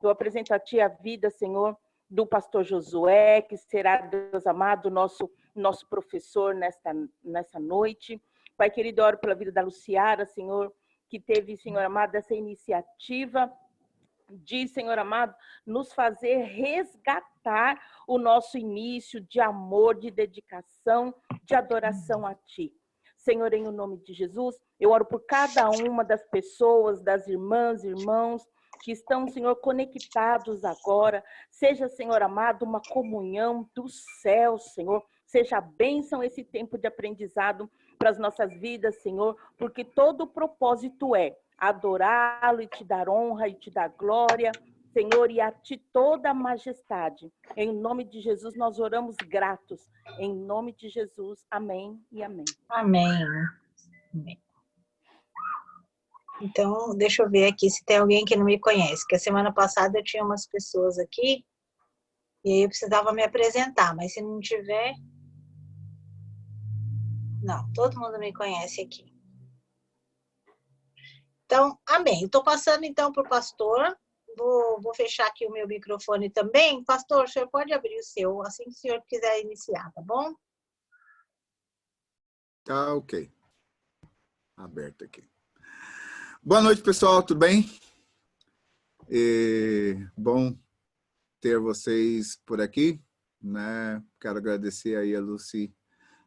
Eu apresento a Ti a vida, Senhor, do pastor Josué, que será, Deus amado, nosso professor nessa noite. Pai querido, eu oro pela vida da Luciara, Senhor, que teve, Senhor amado, essa iniciativa de, Senhor amado, nos fazer resgatar o nosso início de amor, de dedicação, de adoração a Ti. Senhor, em nome de Jesus, eu oro por cada uma das pessoas, das irmãs, irmãos, que estão, Senhor, conectados agora. Seja, Senhor amado, uma comunhão do céu, Senhor. Seja a bênção esse tempo de aprendizado para as nossas vidas, Senhor, porque todo o propósito é adorá-lo e te dar honra e te dar glória, Senhor, e a Ti toda a majestade. Em nome de Jesus, nós oramos gratos. Em nome de Jesus, amém e amém. Amém. Amém. Então, deixa eu ver aqui se tem alguém que não me conhece, porque a semana passada eu tinha umas pessoas aqui, e aí eu precisava me apresentar, mas se não tiver... Não, todo mundo me conhece aqui. Então, amém. Estou passando então para o pastor. Vou fechar aqui o meu microfone também. Pastor, o senhor pode abrir o seu, assim que o senhor quiser iniciar, tá bom? Tá, ok. Aberto aqui. Boa noite, pessoal, tudo bem? Bom ter vocês por aqui, né? Quero agradecer aí a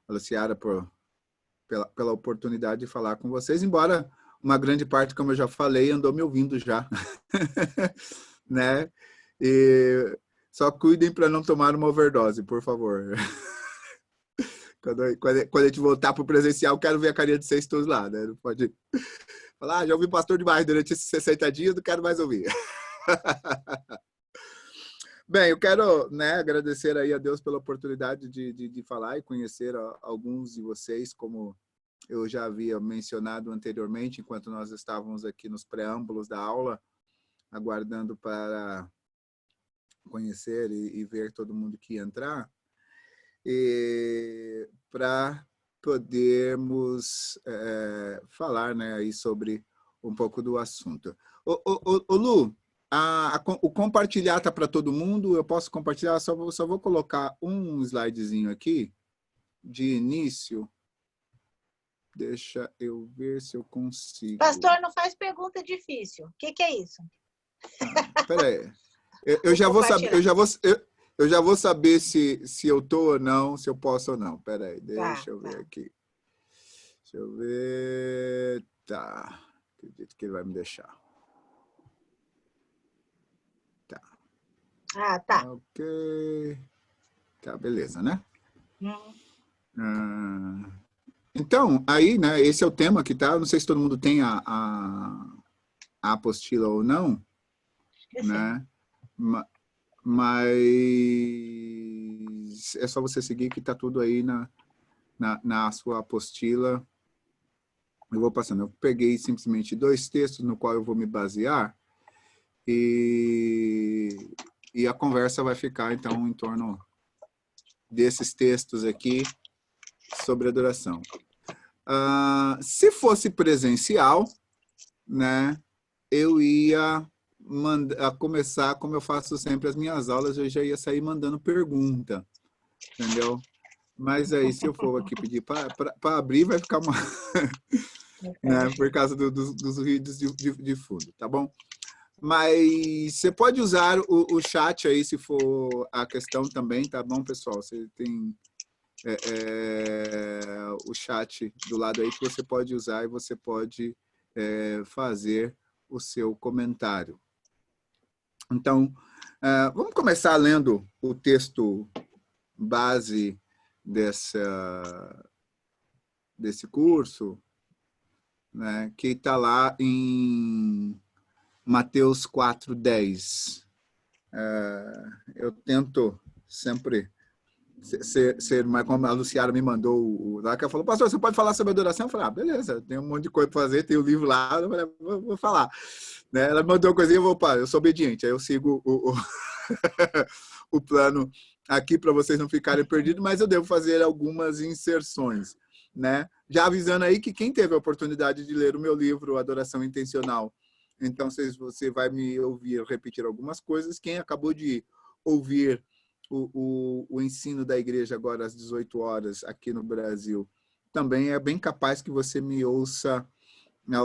Luciara pela oportunidade de falar com vocês, embora uma grande parte, como eu já falei, andou me ouvindo já, né? E só cuidem para não tomar uma overdose, por favor. Quando a gente voltar para o presencial, quero ver a carinha de vocês todos lá, né? Não pode falar, já ouvi pastor demais durante esses 60 dias, não quero mais ouvir. Bem, eu quero, né, agradecer aí a Deus pela oportunidade de falar e conhecer alguns de vocês, como eu já havia mencionado anteriormente, enquanto nós estávamos aqui nos preâmbulos da aula, aguardando para conhecer e ver todo mundo que ia entrar, e para podermos falar, né, aí sobre um pouco do assunto. Ô Lu, o compartilhar está para todo mundo? Eu posso compartilhar? Só vou colocar um slidezinho aqui de início. Deixa eu ver se eu consigo. Pastor, não faz pergunta difícil. O que é isso? Espera aí. Eu já vou saber, eu já vou saber se eu tô ou não, se eu posso ou não. Espera aí, deixa eu ver aqui. Deixa eu ver. Tá. Acredito que ele vai me deixar. Tá. Ah, tá. Ok. Tá, beleza, né? Então, aí, né, esse é o tema que tá, não sei se todo mundo tem a apostila ou não, né? Mas é só você seguir que tá tudo aí na sua apostila. Eu vou passando. Eu peguei simplesmente 2 textos no qual eu vou me basear e a conversa vai ficar, então, em torno desses textos aqui sobre adoração. Se fosse presencial, né, eu ia começar, como eu faço sempre as minhas aulas, eu já ia sair mandando pergunta, entendeu? Mas aí, se eu for aqui pedir para abrir, vai ficar uma... né, por causa dos ruídos de fundo, tá bom? Mas você pode usar o chat aí, se for a questão também, tá bom, pessoal? Você tem o chat do lado aí que você pode usar e você pode fazer o seu comentário. Então, vamos começar lendo o texto base desse curso, né, que está lá em Mateus 4:10. Eu tento sempre ser mais como a Luciara me mandou lá, que ela falou, pastor, você pode falar sobre adoração? Eu falei, beleza, tem um monte de coisa para fazer, tem o livro lá, eu falei, vou falar. Né? Ela me mandou uma coisinha, eu sou obediente, aí eu sigo o plano aqui para vocês não ficarem perdidos, mas eu devo fazer algumas inserções, né? Já avisando aí que quem teve a oportunidade de ler o meu livro, Adoração Intencional, Então, você vai me ouvir repetir algumas coisas. Quem acabou de ouvir o ensino da igreja agora às 18 horas aqui no Brasil, também é bem capaz que você me ouça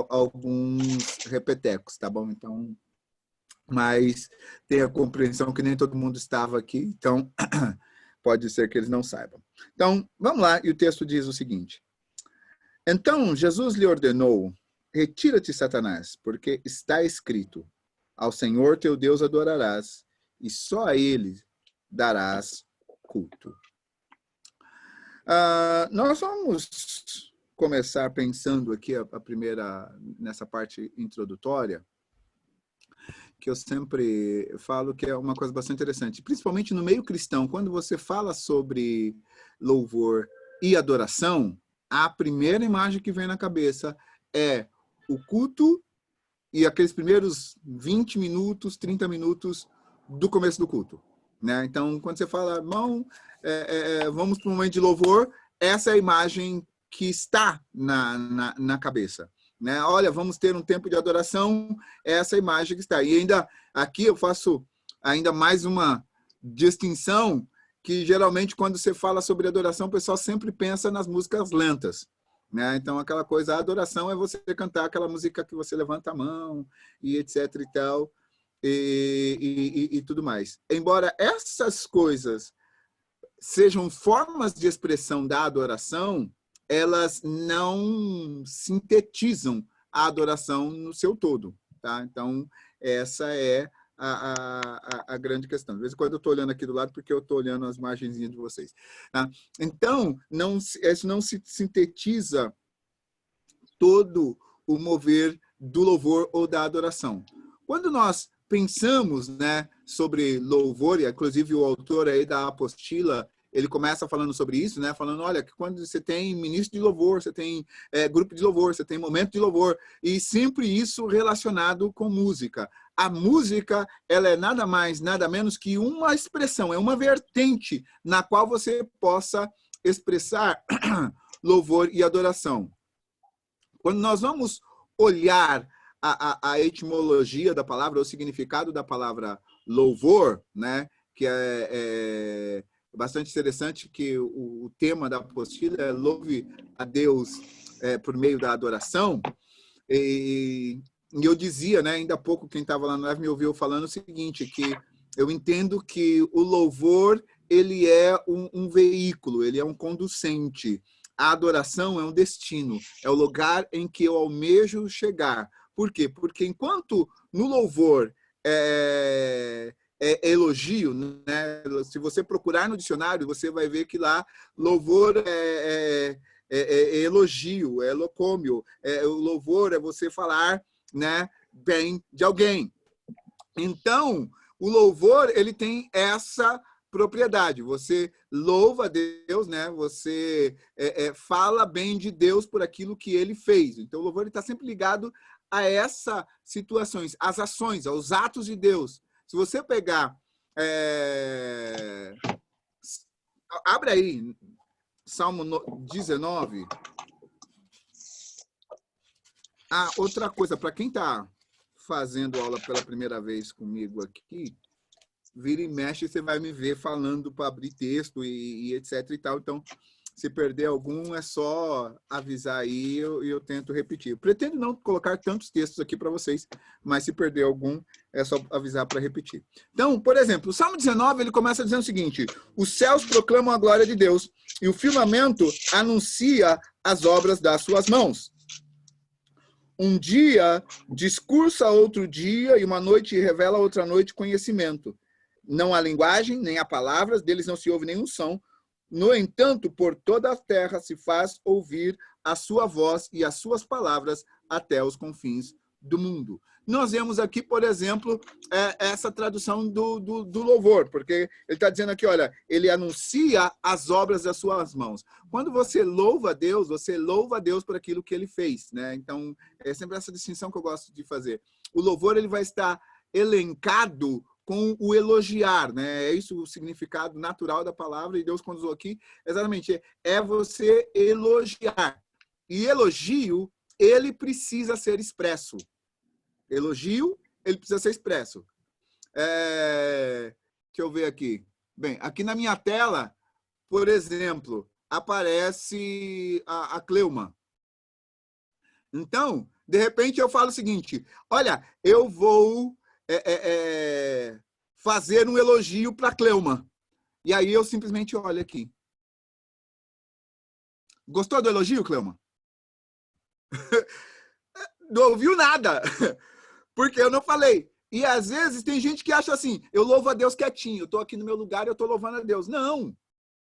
alguns repetecos, tá bom? Então, mas tenha compreensão que nem todo mundo estava aqui, então pode ser que eles não saibam. Então, vamos lá, e o texto diz o seguinte: então Jesus lhe ordenou: retira-te, Satanás, porque está escrito: ao Senhor teu Deus adorarás, e só a ele darás culto. Nós vamos começar pensando aqui nessa parte introdutória, que eu sempre falo que é uma coisa bastante interessante, principalmente no meio cristão. Quando você fala sobre louvor e adoração, a primeira imagem que vem na cabeça é o culto e aqueles primeiros 20 minutos, 30 minutos do começo do culto, né? Então, quando você fala, irmão, vamos para um momento de louvor, essa é a imagem que está na cabeça, né? Olha, vamos ter um tempo de adoração, essa é a imagem que está. E ainda aqui eu faço ainda mais uma distinção, que geralmente quando você fala sobre adoração, o pessoal sempre pensa nas músicas lentas, né? Então, aquela coisa, a adoração é você cantar aquela música que você levanta a mão e etc e tal, e tudo mais. Embora essas coisas sejam formas de expressão da adoração, elas não sintetizam a adoração no seu todo, tá? Então, essa é a grande questão. De vez em quando eu estou olhando aqui do lado, porque eu estou olhando as margenzinhas de vocês, tá? Então, isso não se sintetiza todo o mover do louvor ou da adoração. Quando nós pensamos, né, sobre louvor, e inclusive o autor aí da apostila, ele começa falando sobre isso, né? Falando, olha, que quando você tem ministro de louvor, você tem grupo de louvor, você tem momento de louvor, e sempre isso relacionado com música. A música, ela é nada mais, nada menos que uma expressão, é uma vertente na qual você possa expressar louvor e adoração. Quando nós vamos olhar a etimologia da palavra, o significado da palavra louvor, né? Que é bastante interessante, que o tema da apostila é louve a Deus por meio da adoração. E eu dizia, né, ainda há pouco, quem estava lá no live me ouviu falando o seguinte, que eu entendo que o louvor, ele é um veículo, ele é um conducente. A adoração é um destino, é o lugar em que eu almejo chegar. Por quê? Porque enquanto no louvor é elogio, né? Se você procurar no dicionário, você vai ver que lá louvor é elogio, é locômio. O louvor é você falar, né, bem de alguém. Então, o louvor, ele tem essa propriedade. Você louva a Deus, né? Você fala bem de Deus por aquilo que ele fez. Então, o louvor está sempre ligado a essas situações, às ações, aos atos de Deus. Se você pegar... abre aí, Salmo 19. Outra coisa, para quem está fazendo aula pela primeira vez comigo aqui, vira e mexe, você vai me ver falando para abrir texto e etc e tal. Então, se perder algum, é só avisar aí e eu tento repetir. Eu pretendo não colocar tantos textos aqui para vocês, mas se perder algum, é só avisar para repetir. Então, por exemplo, o Salmo 19, ele começa dizendo o seguinte: os céus proclamam a glória de Deus e o firmamento anuncia as obras das suas mãos. Um dia discursa outro dia e uma noite revela outra noite conhecimento. Não há linguagem, nem há palavras, deles não se ouve nenhum som. No entanto, por toda a terra se faz ouvir a sua voz e as suas palavras até os confins do mundo. Nós vemos aqui, por exemplo, essa tradução do louvor, porque ele está dizendo aqui, olha, ele anuncia as obras das suas mãos. Quando você louva a Deus por aquilo que ele fez, né? Então, é sempre essa distinção que eu gosto de fazer. O louvor, ele vai estar elencado com o elogiar, né? É isso o significado natural da palavra, e Deus, quando usou aqui, exatamente, é você elogiar. E elogio, ele precisa ser expresso. Elogio, ele precisa ser expresso. Deixa eu ver aqui. Bem, aqui na minha tela, por exemplo, aparece a Cleuma. Então, de repente, eu falo o seguinte, olha, eu vou fazer um elogio para a Cleuma. E aí eu simplesmente olho aqui. Gostou do elogio, Cleuma? Não ouviu nada, porque eu não falei. E às vezes tem gente que acha assim, eu louvo a Deus quietinho, eu estou aqui no meu lugar e eu estou louvando a Deus. Não,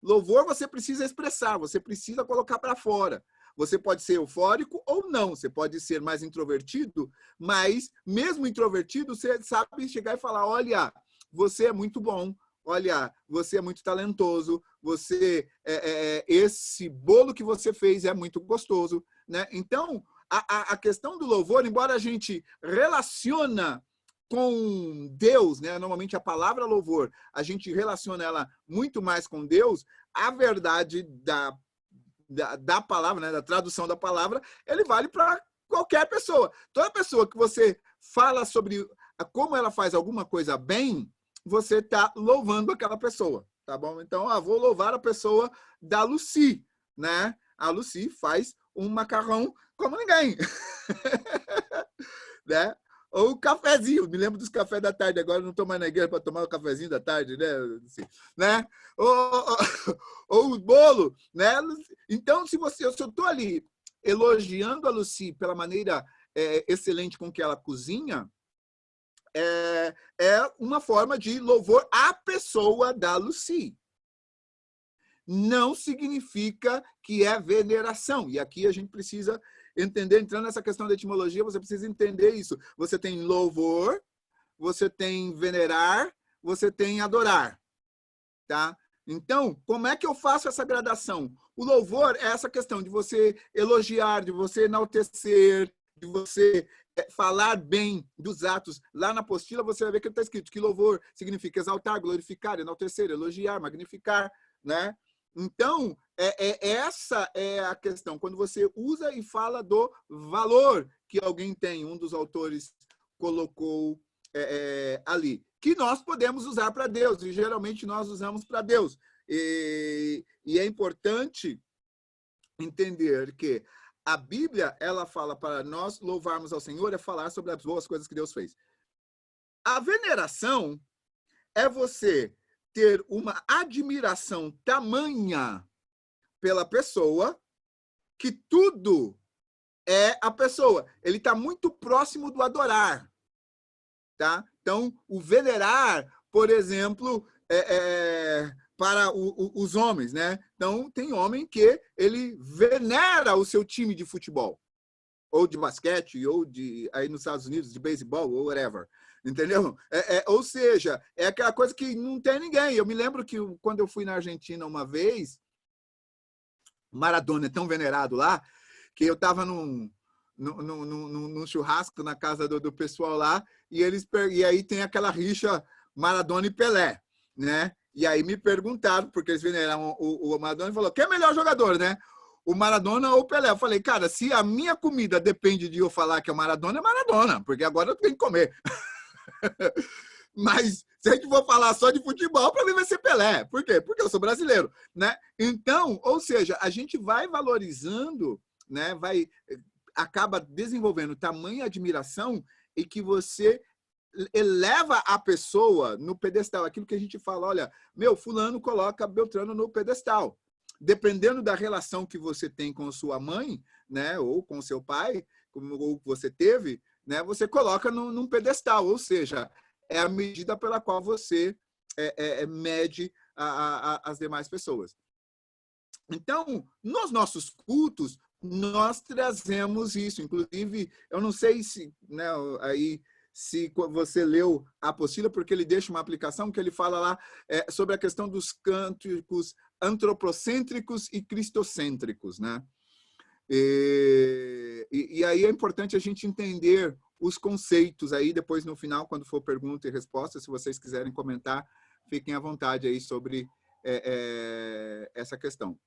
louvor você precisa expressar, você precisa colocar para fora. Você pode ser eufórico ou não, você pode ser mais introvertido, mas mesmo introvertido, você sabe chegar e falar, olha, você é muito bom, olha, você é muito talentoso, você esse bolo que você fez é muito gostoso, né? Então, a questão do louvor, embora a gente relaciona com Deus, né? Normalmente a palavra louvor, a gente relaciona ela muito mais com Deus, a verdade da palavra, né? Da tradução da palavra, ele vale para qualquer pessoa. Toda pessoa que você fala sobre como ela faz alguma coisa bem, você está louvando aquela pessoa, tá bom? Então, vou louvar a pessoa da Lucy, né? A Lucy faz um macarrão como ninguém. Né? Ou o cafezinho, me lembro dos cafés da tarde, agora não estou mais na igreja para tomar o cafezinho da tarde, né? Assim, né? Ou o bolo, né? Então, se eu estou ali elogiando a Lucy pela maneira excelente com que ela cozinha, é uma forma de louvor à pessoa da Lucy. Não significa que é veneração. E aqui a gente precisa entender, entrando nessa questão da etimologia, você precisa entender isso. Você tem louvor, você tem venerar, você tem adorar. Tá? Então, como é que eu faço essa gradação? O louvor é essa questão de você elogiar, de você enaltecer, de você falar bem dos atos. Lá na apostila você vai ver que está escrito que louvor significa exaltar, glorificar, enaltecer, elogiar, magnificar, né? Então, essa é a questão. Quando você usa e fala do valor que alguém tem, um dos autores colocou ali, que nós podemos usar para Deus, e geralmente nós usamos para Deus. E é importante entender que a Bíblia, ela fala para nós louvarmos ao Senhor, é falar sobre as boas coisas que Deus fez. A veneração é você ter uma admiração tamanha pela pessoa que tudo é a pessoa. Ele está muito próximo do adorar. Tá? Então, o venerar, por exemplo, para os homens, né? Então, tem homem que ele venera o seu time de futebol, ou de basquete, ou aí nos Estados Unidos, de beisebol, ou whatever. Entendeu? Ou seja, é aquela coisa que não tem ninguém. Eu me lembro que quando eu fui na Argentina uma vez, Maradona é tão venerado lá, que eu estava num churrasco na casa do pessoal lá, e aí tem aquela rixa Maradona e Pelé, né? E aí me perguntaram, porque eles veneraram o Maradona, e falou, quem é melhor jogador, né? O Maradona ou o Pelé? Eu falei, cara, se a minha comida depende de eu falar que é Maradona, porque agora eu tenho que comer. Mas se a gente for falar só de futebol, para mim vai ser Pelé. Por quê? Porque eu sou brasileiro, né? Então, ou seja, a gente vai valorizando, né? Acaba desenvolvendo tamanha admiração e que você eleva a pessoa no pedestal. Aquilo que a gente fala, olha, fulano coloca Beltrano no pedestal. Dependendo da relação que você tem com sua mãe, né? Ou com seu pai, ou você teve, né? Você coloca num pedestal, ou seja, é a medida pela qual você mede as demais pessoas. Então, nos nossos cultos, nós trazemos isso. Inclusive, eu não sei se, né, se você leu a apostila, porque ele deixa uma aplicação que ele fala lá sobre a questão dos cânticos antropocêntricos e cristocêntricos, né? E aí é importante a gente entender os conceitos aí, depois no final, quando for pergunta e resposta, se vocês quiserem comentar, fiquem à vontade aí sobre essa questão.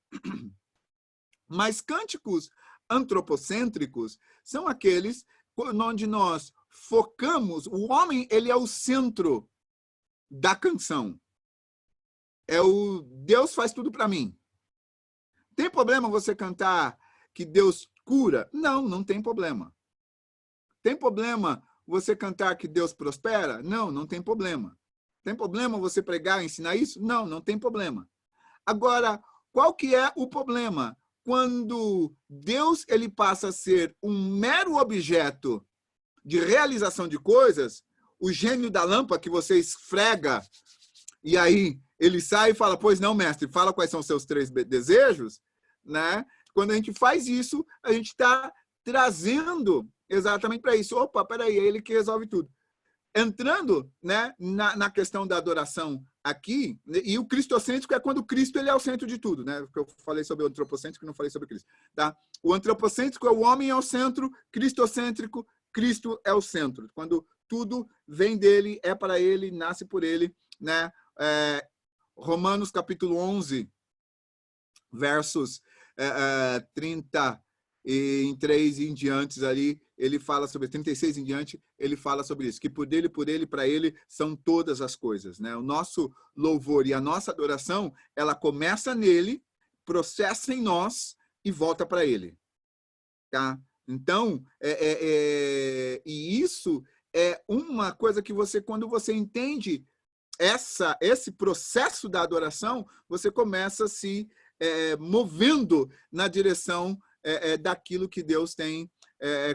Mas cânticos antropocêntricos são aqueles onde nós focamos, o homem, ele é o centro da canção. É o Deus faz tudo para mim. Tem problema você cantar que Deus cura? Não, não tem problema. Tem problema você cantar que Deus prospera? Não, não tem problema. Tem problema você pregar e ensinar isso? Não, não tem problema. Agora, qual que é o problema? Quando Deus ele passa a ser um mero objeto de realização de coisas, o gênio da lâmpada que você esfrega, e aí ele sai e fala, pois não, mestre, fala quais são os seus 3 desejos, né? Quando a gente faz isso, a gente está trazendo exatamente para isso. Opa, peraí, é ele que resolve tudo. Entrando, né, na questão da adoração aqui, e o cristocêntrico é quando Cristo ele é o centro de tudo, né? Porque eu falei sobre o antropocêntrico e não falei sobre Cristo, tá? O antropocêntrico é o homem é o centro, cristocêntrico, Cristo é o centro. Quando tudo vem dele, é para ele, nasce por ele, né? Romanos capítulo 11, versos 33 em diante ali, ele fala sobre 36 em diante, ele fala sobre isso, que por ele, para ele, são todas as coisas, né? O nosso louvor e a nossa adoração, ela começa nele, processa em nós e volta para ele, tá? Então, e isso é uma coisa que você, quando você entende esse processo da adoração, você começa se movendo na direção daquilo que Deus tem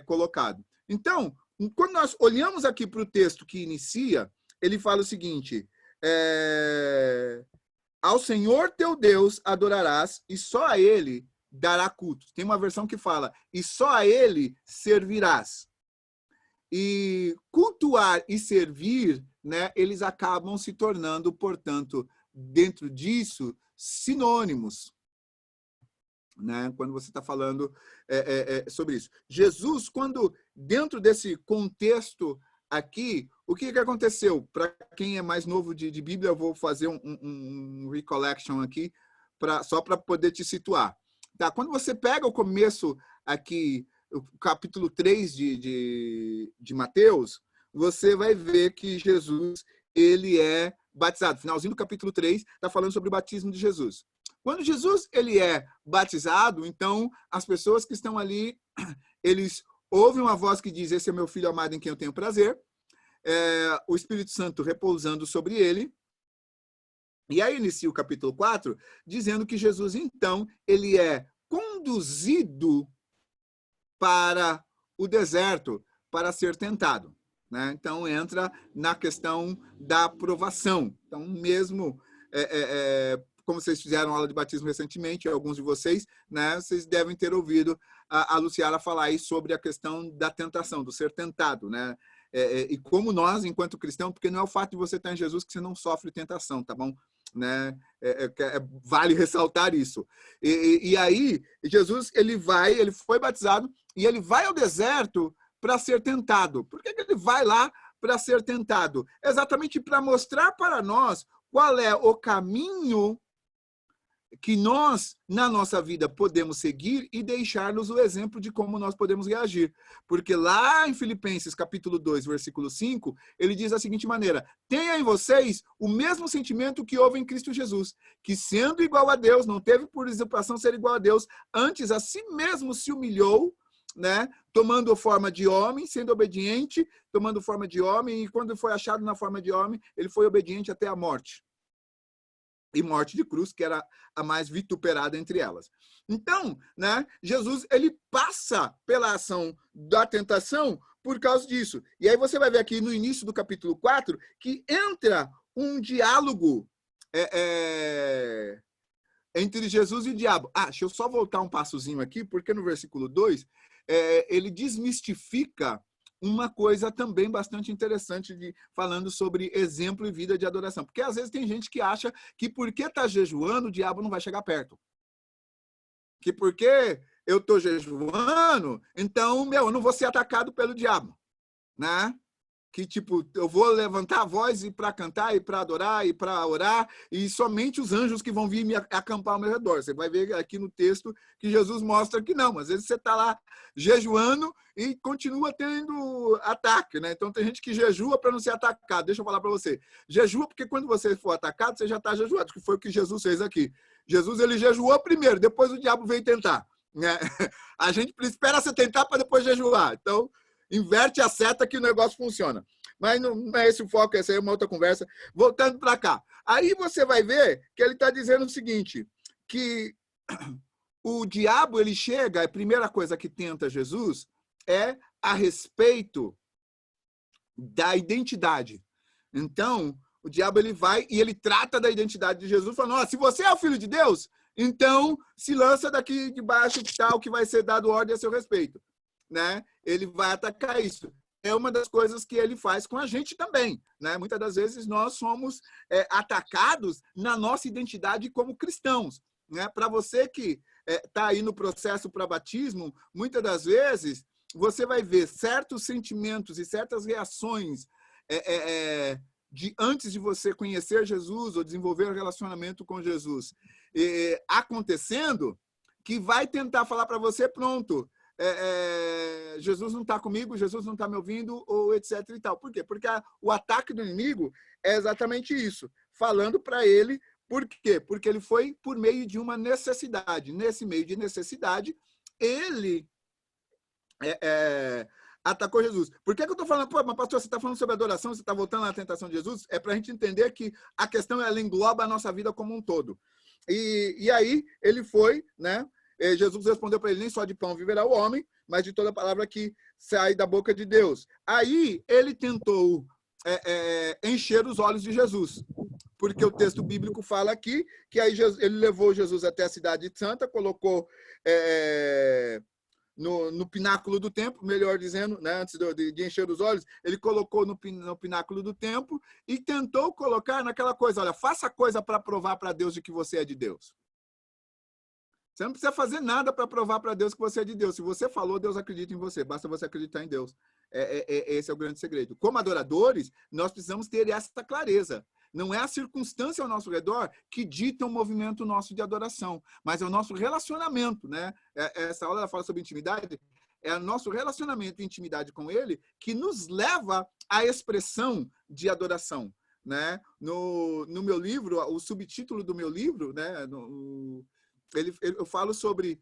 colocado. Então, quando nós olhamos aqui para o texto que inicia, ele fala o seguinte, ao Senhor teu Deus adorarás e só a ele dará culto. Tem uma versão que fala, e só a ele servirás. E cultuar e servir, né, eles acabam se tornando, portanto, dentro disso, sinônimos, né, quando você está falando sobre isso. Jesus, quando dentro desse contexto aqui, o que aconteceu? Para quem é mais novo de Bíblia, eu vou fazer um recollection aqui, só para poder te situar. Tá? Quando você pega o começo aqui, o capítulo 3 de Mateus, você vai ver que Jesus ele é batizado. Finalzinho do capítulo 3 está falando sobre o batismo de Jesus. Quando Jesus ele é batizado, então as pessoas que estão ali, eles ouvem uma voz que diz, esse é meu filho amado em quem eu tenho prazer, o Espírito Santo repousando sobre ele, e aí inicia o capítulo 4, dizendo que Jesus, então, ele é conduzido para o deserto, para ser tentado, né? Então, entra na questão da provação. Então, mesmo como vocês fizeram aula de batismo recentemente, alguns de vocês, né, vocês devem ter ouvido a Luciara falar aí sobre a questão da tentação, do ser tentado, né? E como nós, enquanto cristãos, porque não é o fato de você estar em Jesus que você não sofre tentação, tá bom? Né? Vale ressaltar isso. E aí, Jesus, ele foi batizado e ele vai ao deserto para ser tentado. Por que ele vai lá para ser tentado? Exatamente para mostrar para nós qual é o caminho que nós, na nossa vida, podemos seguir e deixar-nos o exemplo de como nós podemos reagir. Porque lá em Filipenses, capítulo 2, versículo 5, ele diz da seguinte maneira, tenha em vocês o mesmo sentimento que houve em Cristo Jesus, que sendo igual a Deus, não teve por usurpação ser igual a Deus, antes a si mesmo se humilhou, né, tomando forma de homem, sendo obediente, tomando forma de homem, e quando foi achado na forma de homem, ele foi obediente até a morte. E morte de cruz, que era a mais vituperada entre elas. Então, né, Jesus ele passa pela ação da tentação por causa disso. E aí você vai ver aqui no início do capítulo 4 que entra um diálogo entre Jesus e o diabo. Deixa eu só voltar um passozinho aqui, porque no versículo 2, ele desmistifica uma coisa também bastante interessante falando sobre exemplo e vida de adoração. Porque às vezes tem gente que acha que porque está jejuando, o diabo não vai chegar perto. Que porque eu estou jejuando, então, eu não vou ser atacado pelo diabo. Né? que tipo, eu vou levantar a voz e para cantar, e para adorar, e para orar, e somente os anjos que vão vir me acampar ao meu redor. Você vai ver aqui no texto que Jesus mostra que não. Às vezes você está lá jejuando e continua tendo ataque, né? Então tem gente que jejua para não ser atacado. Deixa eu falar para você. Jejua porque quando você for atacado, você já está jejuado, que foi o que Jesus fez aqui. Jesus, ele jejuou primeiro, depois o diabo veio tentar, né? A gente espera você tentar para depois jejuar. Então, inverte a seta que o negócio funciona. Mas não é esse o foco, essa aí é uma outra conversa. Voltando para cá. Aí você vai ver que ele está dizendo o seguinte, que o diabo, ele chega, a primeira coisa que tenta Jesus é a respeito da identidade. Então, o diabo, ele vai e ele trata da identidade de Jesus, falando, oh, se você é o filho de Deus, então se lança daqui de baixo, tal, que vai ser dado ordem a seu respeito. Né? Ele vai atacar isso. É uma das coisas que ele faz com a gente também. Né? Muitas das vezes nós somos atacados na nossa identidade como cristãos. Né? Para você que está aí no processo para batismo, muitas das vezes você vai ver certos sentimentos e certas reações de antes de você conhecer Jesus ou desenvolver um relacionamento com Jesus acontecendo, que vai tentar falar para você, pronto, Jesus não está comigo, Jesus não está me ouvindo, ou etc. e tal. Por quê? Porque o ataque do inimigo é exatamente isso, falando para ele. Por quê? Porque ele foi por meio de uma necessidade. Nesse meio de necessidade, ele atacou Jesus. Por que eu estou falando, pô, mas pastor, você está falando sobre adoração, você está voltando à tentação de Jesus? É para a gente entender que a questão ela engloba a nossa vida como um todo. E aí ele foi, né? Jesus respondeu para ele, nem só de pão viverá o homem, mas de toda palavra que sai da boca de Deus. Aí ele tentou encher os olhos de Jesus, porque o texto bíblico fala aqui que aí ele levou Jesus até a cidade santa, colocou no pináculo do templo, melhor dizendo, né, antes de encher os olhos, ele colocou no pináculo do templo e tentou colocar naquela coisa, olha, faça coisa para provar para Deus de que você é de Deus. Você não precisa fazer nada para provar para Deus que você é de Deus. Se você falou, Deus acredita em você. Basta você acreditar em Deus. Esse é o grande segredo. Como adoradores, nós precisamos ter essa clareza. Não é a circunstância ao nosso redor que dita o movimento nosso de adoração, mas é o nosso relacionamento, né? Essa aula ela fala sobre intimidade. É o nosso relacionamento e intimidade com Ele que nos leva à expressão de adoração, né? No meu livro, o subtítulo do meu livro, né? Eu falo sobre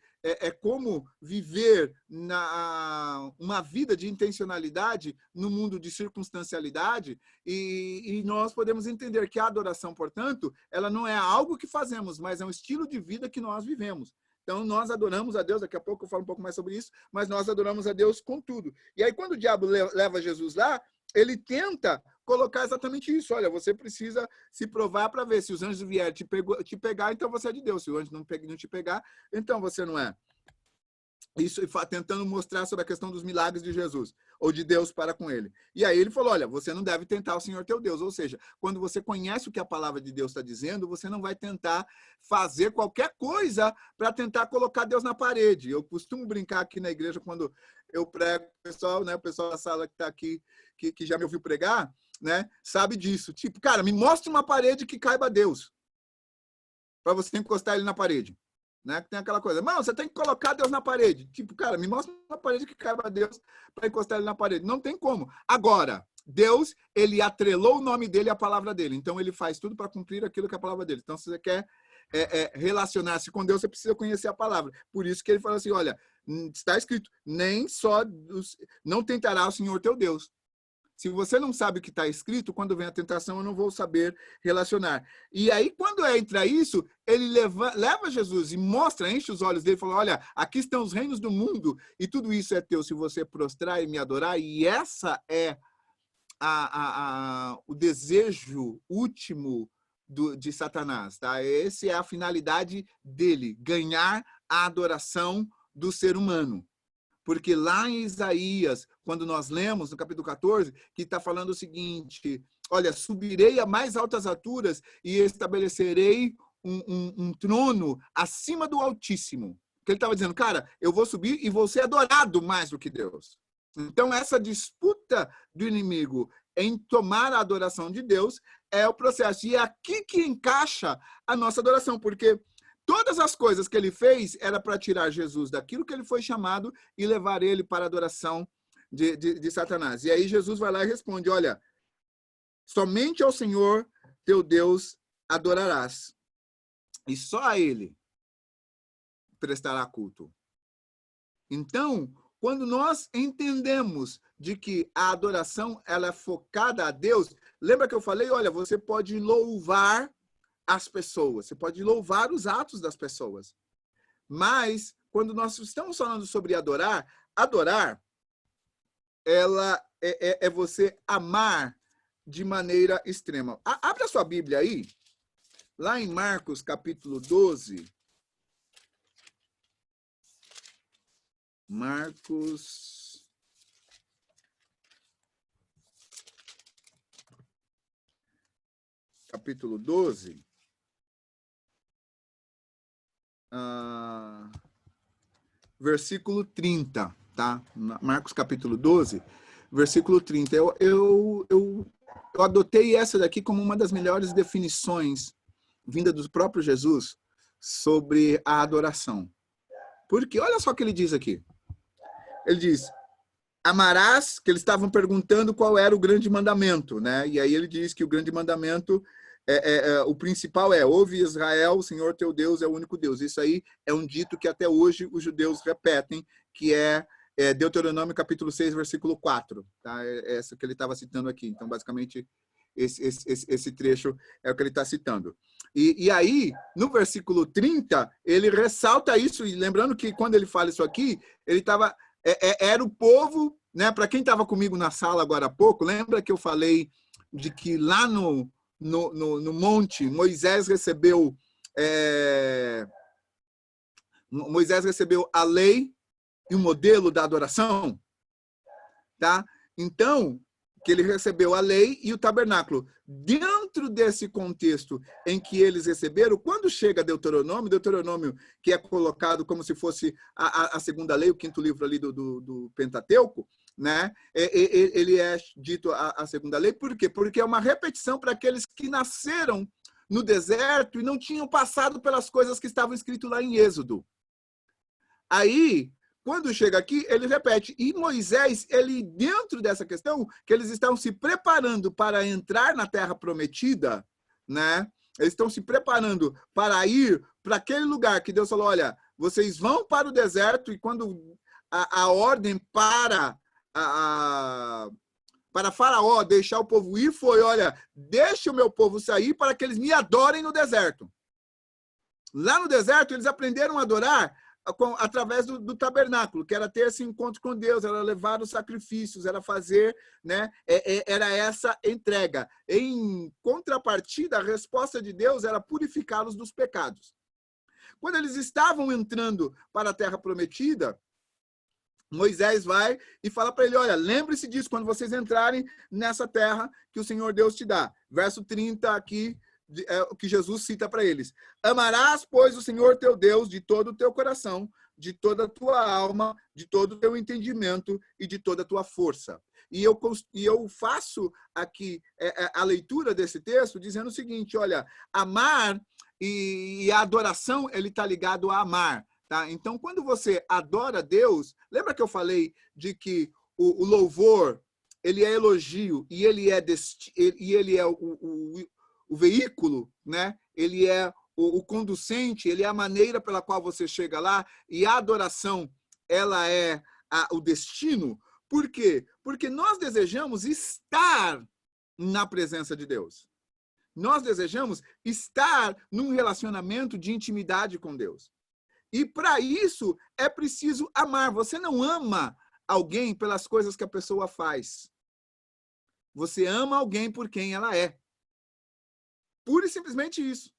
como viver uma vida de intencionalidade no mundo de circunstancialidade e nós podemos entender que a adoração, portanto, ela não é algo que fazemos, mas é um estilo de vida que nós vivemos. Então, nós adoramos a Deus, daqui a pouco eu falo um pouco mais sobre isso, mas nós adoramos a Deus com tudo. E aí, quando o diabo leva Jesus lá, ele tenta colocar exatamente isso. Olha, você precisa se provar para ver. Se os anjos vierem te pegar, então você é de Deus. Se o anjo não te pegar, então você não é. Isso tentando mostrar sobre a questão dos milagres de Jesus, ou de Deus para com ele. E aí ele falou, olha, você não deve tentar o Senhor teu Deus. Ou seja, quando você conhece o que a palavra de Deus está dizendo, você não vai tentar fazer qualquer coisa para tentar colocar Deus na parede. Eu costumo brincar aqui na igreja, quando eu prego, o pessoal da sala que está aqui, que já me ouviu pregar, né, sabe disso. Tipo, cara, me mostra uma parede que caiba a Deus, para você encostar ele na parede. Né? Tem aquela coisa, não, você tem que colocar Deus na parede. Tipo, cara, me mostra uma parede que caiba a Deus para encostar ele na parede. Não tem como. Agora, Deus, ele atrelou o nome dele à palavra dele. Então, ele faz tudo para cumprir aquilo que é a palavra dele. Então, se você quer relacionar-se com Deus, você precisa conhecer a palavra. Por isso que ele fala assim, olha, está escrito, não tentará o Senhor teu Deus. Se você não sabe o que está escrito, quando vem a tentação, eu não vou saber relacionar. E aí, quando entra isso, ele leva Jesus e mostra, enche os olhos dele e fala, olha, aqui estão os reinos do mundo e tudo isso é teu se você prostrar e me adorar. E essa é o desejo último de Satanás. Tá? Essa é a finalidade dele, ganhar a adoração do ser humano. Porque lá em Isaías, quando nós lemos no capítulo 14, que está falando o seguinte, olha, subirei a mais altas alturas e estabelecerei um trono acima do Altíssimo. Porque ele estava dizendo, cara, eu vou subir e vou ser adorado mais do que Deus. Então, essa disputa do inimigo em tomar a adoração de Deus é o processo. E é aqui que encaixa a nossa adoração, porque todas as coisas que ele fez era para tirar Jesus daquilo que ele foi chamado e levar ele para a adoração de Satanás. E aí Jesus vai lá e responde, olha, somente ao Senhor teu Deus adorarás, e só a ele prestará culto. Então, quando nós entendemos de que a adoração ela é focada a Deus, lembra que eu falei, olha, você pode louvar as pessoas, você pode louvar os atos das pessoas. Mas, quando nós estamos falando sobre adorar, ela é você amar de maneira extrema. Abra sua Bíblia aí, lá em Marcos, capítulo 12. Marcos, capítulo 12. Versículo 30, tá? Marcos, capítulo 12, versículo 30. Eu adotei essa daqui como uma das melhores definições vinda do próprio Jesus sobre a adoração. Porque olha só o que ele diz aqui. Ele diz, amarás, que eles estavam perguntando qual era o grande mandamento, né? E aí ele diz que o grande mandamento, o principal ouve Israel, o Senhor teu Deus é o único Deus. Isso aí é um dito que até hoje os judeus repetem, que é Deuteronômio capítulo 6, versículo 4. Tá? É essa que ele estava citando aqui. Então, basicamente, esse trecho é o que ele está citando. E aí, no versículo 30, ele ressalta isso, e lembrando que quando ele fala isso aqui, ele estava... era o povo, né? Para quem estava comigo na sala agora há pouco, lembra que eu falei de que lá no monte, Moisés recebeu a lei e o modelo da adoração? Tá? Então, que ele recebeu a lei e o tabernáculo. Dentro desse contexto em que eles receberam, quando chega Deuteronômio, que é colocado como se fosse a segunda lei, o quinto livro ali do Pentateuco, né? Ele é dito a segunda lei, por quê? Porque é uma repetição para aqueles que nasceram no deserto e não tinham passado pelas coisas que estavam escritas lá em Êxodo. Aí, quando chega aqui, ele repete. E Moisés, ele dentro dessa questão, que eles estão se preparando para entrar na terra prometida, né? Eles estão se preparando para ir para aquele lugar que Deus falou, olha, vocês vão para o deserto, e quando a ordem para Faraó deixar o povo ir foi, olha, deixa o meu povo sair para que eles me adorem no deserto. Lá no deserto, eles aprenderam a adorar através do tabernáculo, que era ter esse encontro com Deus, era levar os sacrifícios, era fazer, né? Era essa entrega. Em contrapartida, a resposta de Deus era purificá-los dos pecados. Quando eles estavam entrando para a terra prometida, Moisés vai e fala para ele, olha, lembre-se disso quando vocês entrarem nessa terra que o Senhor Deus te dá. Verso 30 aqui, o que Jesus cita para eles. Amarás, pois, o Senhor teu Deus de todo o teu coração, de toda a tua alma, de todo o teu entendimento e de toda a tua força. E eu faço aqui a leitura desse texto dizendo o seguinte, olha, amar e a adoração, ele está ligado a amar. Tá? Então, quando você adora Deus, lembra que eu falei de que o louvor, ele é elogio e ele é o veículo, né? Ele é o conducente, ele é a maneira pela qual você chega lá, e a adoração, ela é o destino. Por quê? Porque nós desejamos estar na presença de Deus. Nós desejamos estar num relacionamento de intimidade com Deus. E para isso é preciso amar. Você não ama alguém pelas coisas que a pessoa faz. Você ama alguém por quem ela é. Pura e simplesmente isso.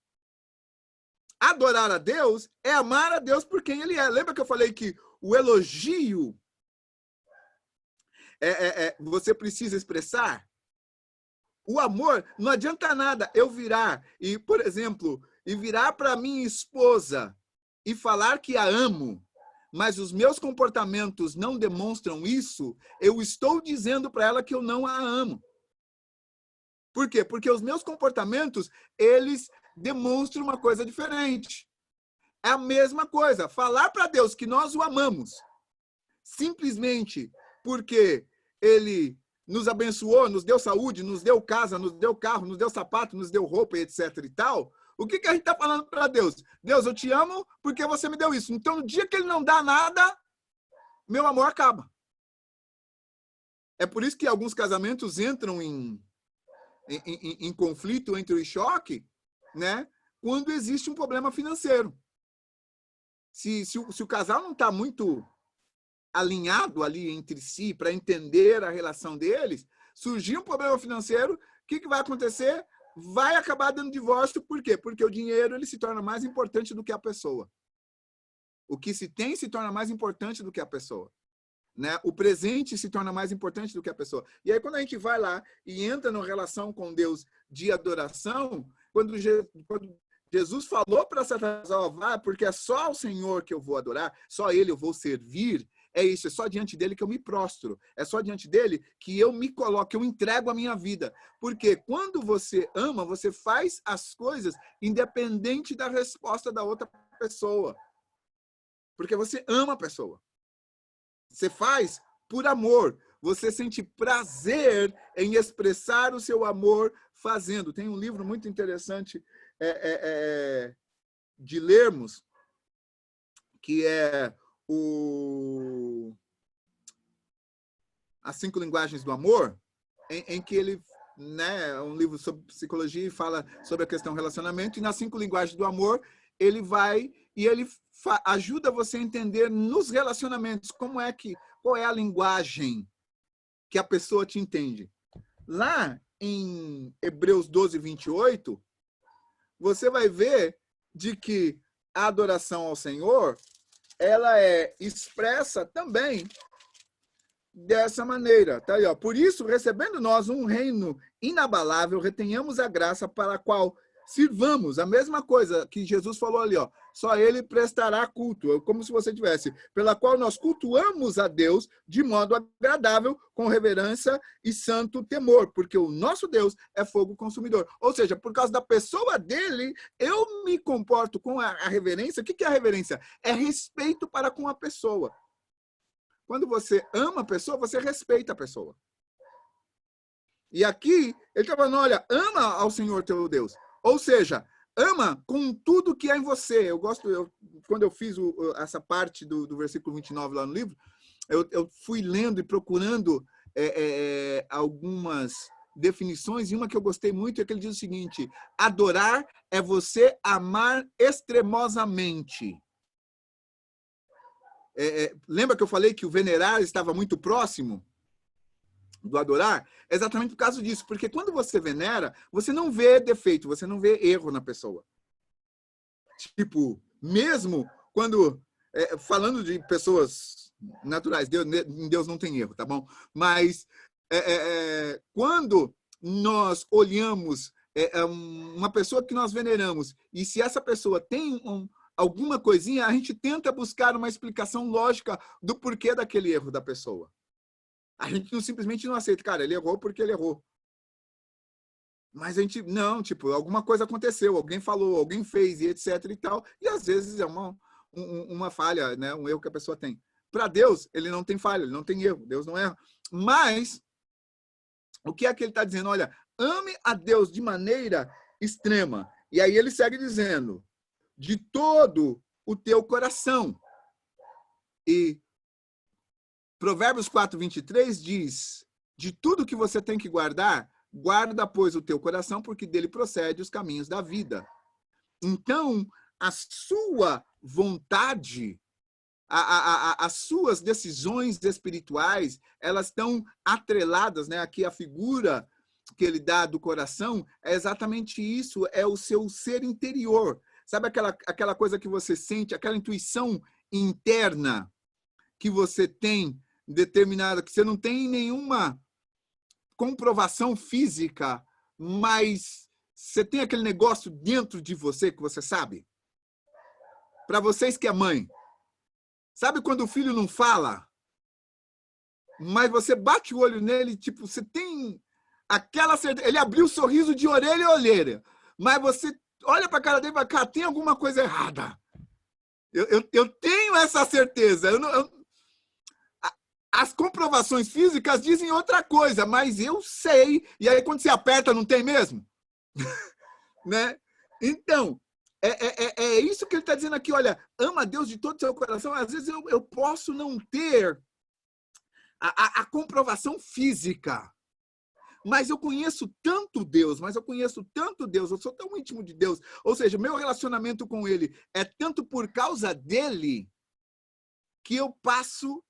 Adorar a Deus é amar a Deus por quem ele é. Lembra que eu falei que o elogio você precisa expressar? O amor, não adianta nada eu virar e, por exemplo, virar para minha esposa e falar que a amo, mas os meus comportamentos não demonstram isso, eu estou dizendo para ela que eu não a amo. Por quê? Porque os meus comportamentos, eles demonstram uma coisa diferente. É a mesma coisa. Falar para Deus que nós o amamos, simplesmente porque ele nos abençoou, nos deu saúde, nos deu casa, nos deu carro, nos deu sapato, nos deu roupa, etc. e tal. O que a gente está falando para Deus? Deus, eu te amo porque você me deu isso. Então, no dia que ele não dá nada, meu amor acaba. É por isso que alguns casamentos entram em conflito, entram em choque, né? Quando existe um problema financeiro. Se o casal não está muito alinhado ali entre si para entender a relação deles, surgir um problema financeiro, o que vai acontecer? Vai acabar dando divórcio. Por quê? Porque o dinheiro ele se torna mais importante do que a pessoa. O que se tem se torna mais importante do que a pessoa. Né? O presente se torna mais importante do que a pessoa. E aí, quando a gente vai lá e entra numa relação com Deus de adoração, quando Jesus falou para Satanás, vai, porque é só o Senhor que eu vou adorar, só Ele eu vou servir, é isso, é só diante dele que eu me prostro, é só diante dele que eu me coloco, que eu entrego a minha vida. Porque quando você ama, você faz as coisas independente da resposta da outra pessoa. Porque você ama a pessoa. Você faz por amor. Você sente prazer em expressar o seu amor fazendo. Tem um livro muito interessante de lermos, que é As 5 Linguagens do Amor, em que ele, né, é um livro sobre psicologia e fala sobre a questão do relacionamento, e nas 5 Linguagens do Amor, ele vai e ele ajuda você a entender nos relacionamentos qual é a linguagem que a pessoa te entende. Lá em Hebreus 12, 28, você vai ver de que a adoração ao Senhor, ela é expressa também dessa maneira. Tá aí, ó. Por isso, recebendo nós um reino inabalável, retenhamos a graça para a qual sirvamos. A mesma coisa que Jesus falou ali, ó. Só ele prestará culto, como se você tivesse, pela qual nós cultuamos a Deus de modo agradável, com reverência e santo temor, porque o nosso Deus é fogo consumidor. Ou seja, por causa da pessoa dele, eu me comporto com a reverência. O que é a reverência? É respeito para com a pessoa. Quando você ama a pessoa, você respeita a pessoa. E aqui, ele está falando, olha, ama ao Senhor teu Deus. Ou seja, ama com tudo que é em você. Quando eu fiz essa parte do versículo 29 lá no livro, eu fui lendo e procurando algumas definições, e uma que eu gostei muito é que ele diz o seguinte: adorar é você amar extremosamente. Lembra que eu falei que o venerar estava muito próximo do adorar? É exatamente por causa disso, porque quando você venera, você não vê defeito, você não vê erro na pessoa. Tipo, mesmo quando, falando de pessoas naturais, em Deus não tem erro, tá bom? Mas quando nós olhamos uma pessoa que nós veneramos, e se essa pessoa tem alguma coisinha, a gente tenta buscar uma explicação lógica do porquê daquele erro da pessoa. A gente simplesmente não aceita. Cara, ele errou porque ele errou. Mas a gente, não, tipo, alguma coisa aconteceu, alguém falou, alguém fez, e etc e tal. E às vezes é uma falha, né? Um erro que a pessoa tem. Para Deus, ele não tem falha, ele não tem erro. Deus não erra. Mas, o que é que ele está dizendo? Olha, ame a Deus de maneira extrema. E aí ele segue dizendo, de todo o teu coração. E Provérbios 4, 23 diz, de tudo que você tem que guardar, guarda, pois, o teu coração, porque dele procede os caminhos da vida. Então, a sua vontade, as suas decisões espirituais, elas estão atreladas, né? Aqui a figura que ele dá do coração é exatamente isso, é o seu ser interior. Sabe aquela coisa que você sente, aquela intuição interna que você tem determinada, que você não tem nenhuma comprovação física, mas você tem aquele negócio dentro de você que você sabe? Para vocês que é mãe, sabe quando o filho não fala, mas você bate o olho nele, tipo, você tem aquela certeza, ele abriu o sorriso de orelha a orelha, mas você olha para a cara dele e fala, cara, tem alguma coisa errada. Eu tenho essa certeza. As comprovações físicas dizem outra coisa, mas eu sei. E aí, quando você aperta, não tem mesmo? Né? Então, é isso que ele está dizendo aqui. Olha, ama a Deus de todo o seu coração. Às vezes eu posso não ter a comprovação física, mas eu conheço tanto Deus, eu sou tão íntimo de Deus, ou seja, meu relacionamento com Ele é tanto por causa dEle que eu passo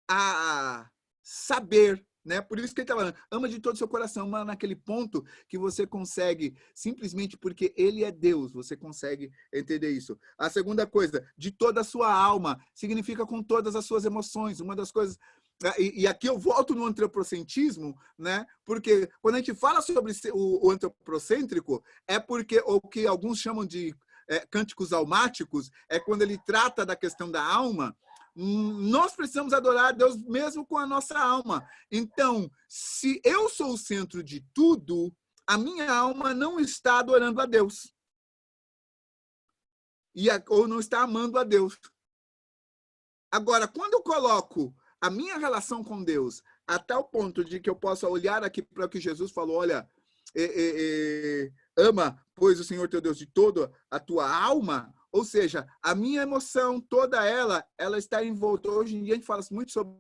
a saber, né? Por isso que ele está falando, ama de todo o seu coração, ama naquele ponto que você consegue, simplesmente porque Ele é Deus, você consegue entender isso. A segunda coisa, de toda a sua alma, significa com todas as suas emoções. Uma das coisas... E aqui eu volto no antropocentrismo, né? Porque quando a gente fala sobre o antropocêntrico, é porque o que alguns chamam de cânticos almáticos, é quando ele trata da questão da alma. Nós precisamos adorar a Deus mesmo com a nossa alma. Então, se eu sou o centro de tudo, a minha alma não está adorando a Deus. Ou não está amando a Deus. Agora, quando eu coloco a minha relação com Deus a tal ponto de que eu possa olhar aqui para o que Jesus falou, olha, ama, pois, o Senhor teu Deus de toda a tua alma, ou seja, a minha emoção, toda ela está envolta. Hoje em dia a gente fala muito sobre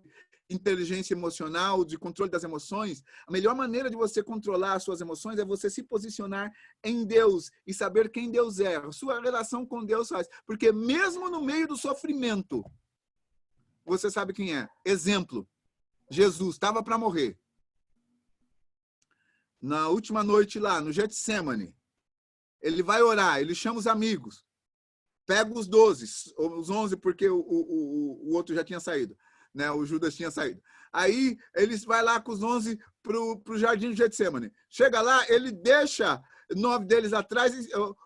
inteligência emocional, de controle das emoções. A melhor maneira de você controlar as suas emoções é você se posicionar em Deus e saber quem Deus é, a sua relação com Deus faz. Porque mesmo no meio do sofrimento, você sabe quem é. Exemplo, Jesus estava para morrer. Na última noite lá, no Getsêmani, ele vai orar, ele chama os amigos, pega os 12, os 11, porque o outro já tinha saído, né? O Judas tinha saído. Aí, eles vai lá com os 11 para o jardim do Getsêmani. Chega lá, ele deixa 9 deles atrás,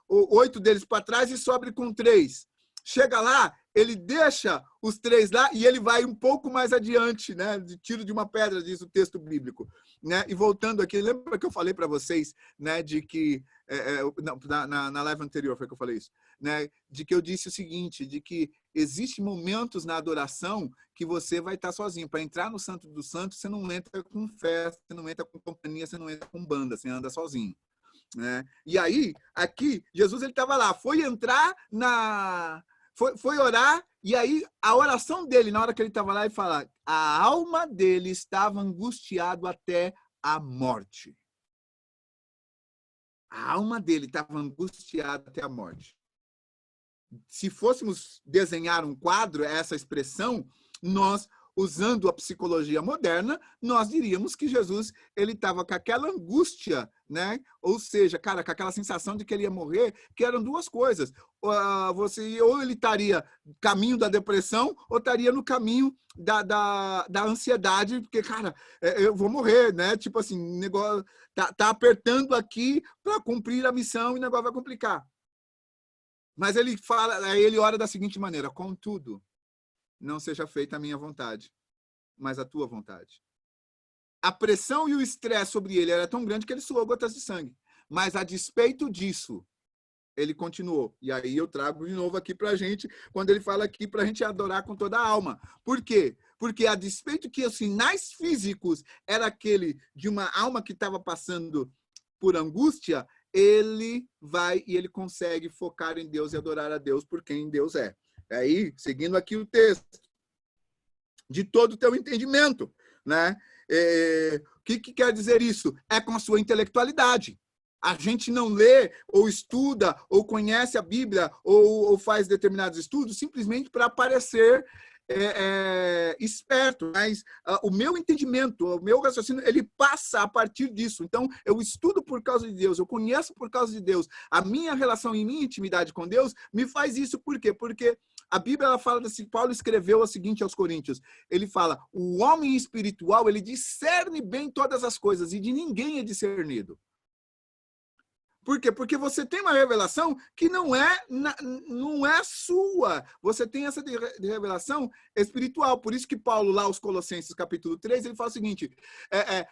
8 deles para trás e sobe com 3. Chega lá, ele deixa os 3 lá e ele vai um pouco mais adiante, né? De tiro de uma pedra, diz o texto bíblico. Né? E voltando aqui, lembra que eu falei para vocês, né, de que, na live anterior foi que eu falei isso, né, de que eu disse o seguinte, de que existem momentos na adoração que você vai estar sozinho. Para entrar no Santo dos Santos, você não entra com festa, você não entra com companhia, você não entra com banda, você anda sozinho. Né? E aí, aqui, Jesus estava lá, foi entrar foi orar, e aí a oração dele, na hora que ele estava lá, ele fala, a alma dele estava angustiado até a morte. A alma dele estava angustiada até a morte. Se fôssemos desenhar um quadro, essa expressão, nós, usando a psicologia moderna, nós diríamos que Jesus ele estava com aquela angústia, né? Ou seja, cara, com aquela sensação de que ele ia morrer, que eram duas coisas. Ou ele estaria no caminho da depressão, ou estaria no caminho da ansiedade, porque, cara, eu vou morrer, né? Tipo assim, o negócio tá apertando aqui para cumprir a missão e o negócio vai complicar. Mas ele fala, aí ele ora da seguinte maneira, contudo, não seja feita a minha vontade, mas a tua vontade. A pressão e o estresse sobre ele era tão grande que ele suou gotas de sangue. Mas a despeito disso, ele continuou. E aí eu trago de novo aqui para a gente, quando ele fala aqui para a gente adorar com toda a alma. Por quê? Porque a despeito que os sinais físicos era aquele de uma alma que estava passando por angústia, ele vai e ele consegue focar em Deus e adorar a Deus por quem Deus é. Aí, seguindo aqui o texto, de todo o teu entendimento, né? O que quer dizer isso? É com a sua intelectualidade. A gente não lê, ou estuda, ou conhece a Bíblia, ou faz determinados estudos simplesmente para parecer esperto, mas o meu entendimento, o meu raciocínio, ele passa a partir disso. Então, eu estudo por causa de Deus, eu conheço por causa de Deus. A minha relação e minha intimidade com Deus me faz isso. Por quê? Porque a Bíblia ela fala assim, Paulo escreveu o seguinte aos Coríntios, ele fala, o homem espiritual, ele discerne bem todas as coisas e de ninguém é discernido. Por quê? Porque você tem uma revelação que não é sua. Você tem essa revelação espiritual. Por isso que Paulo, lá aos Colossenses, capítulo 3, ele fala o seguinte,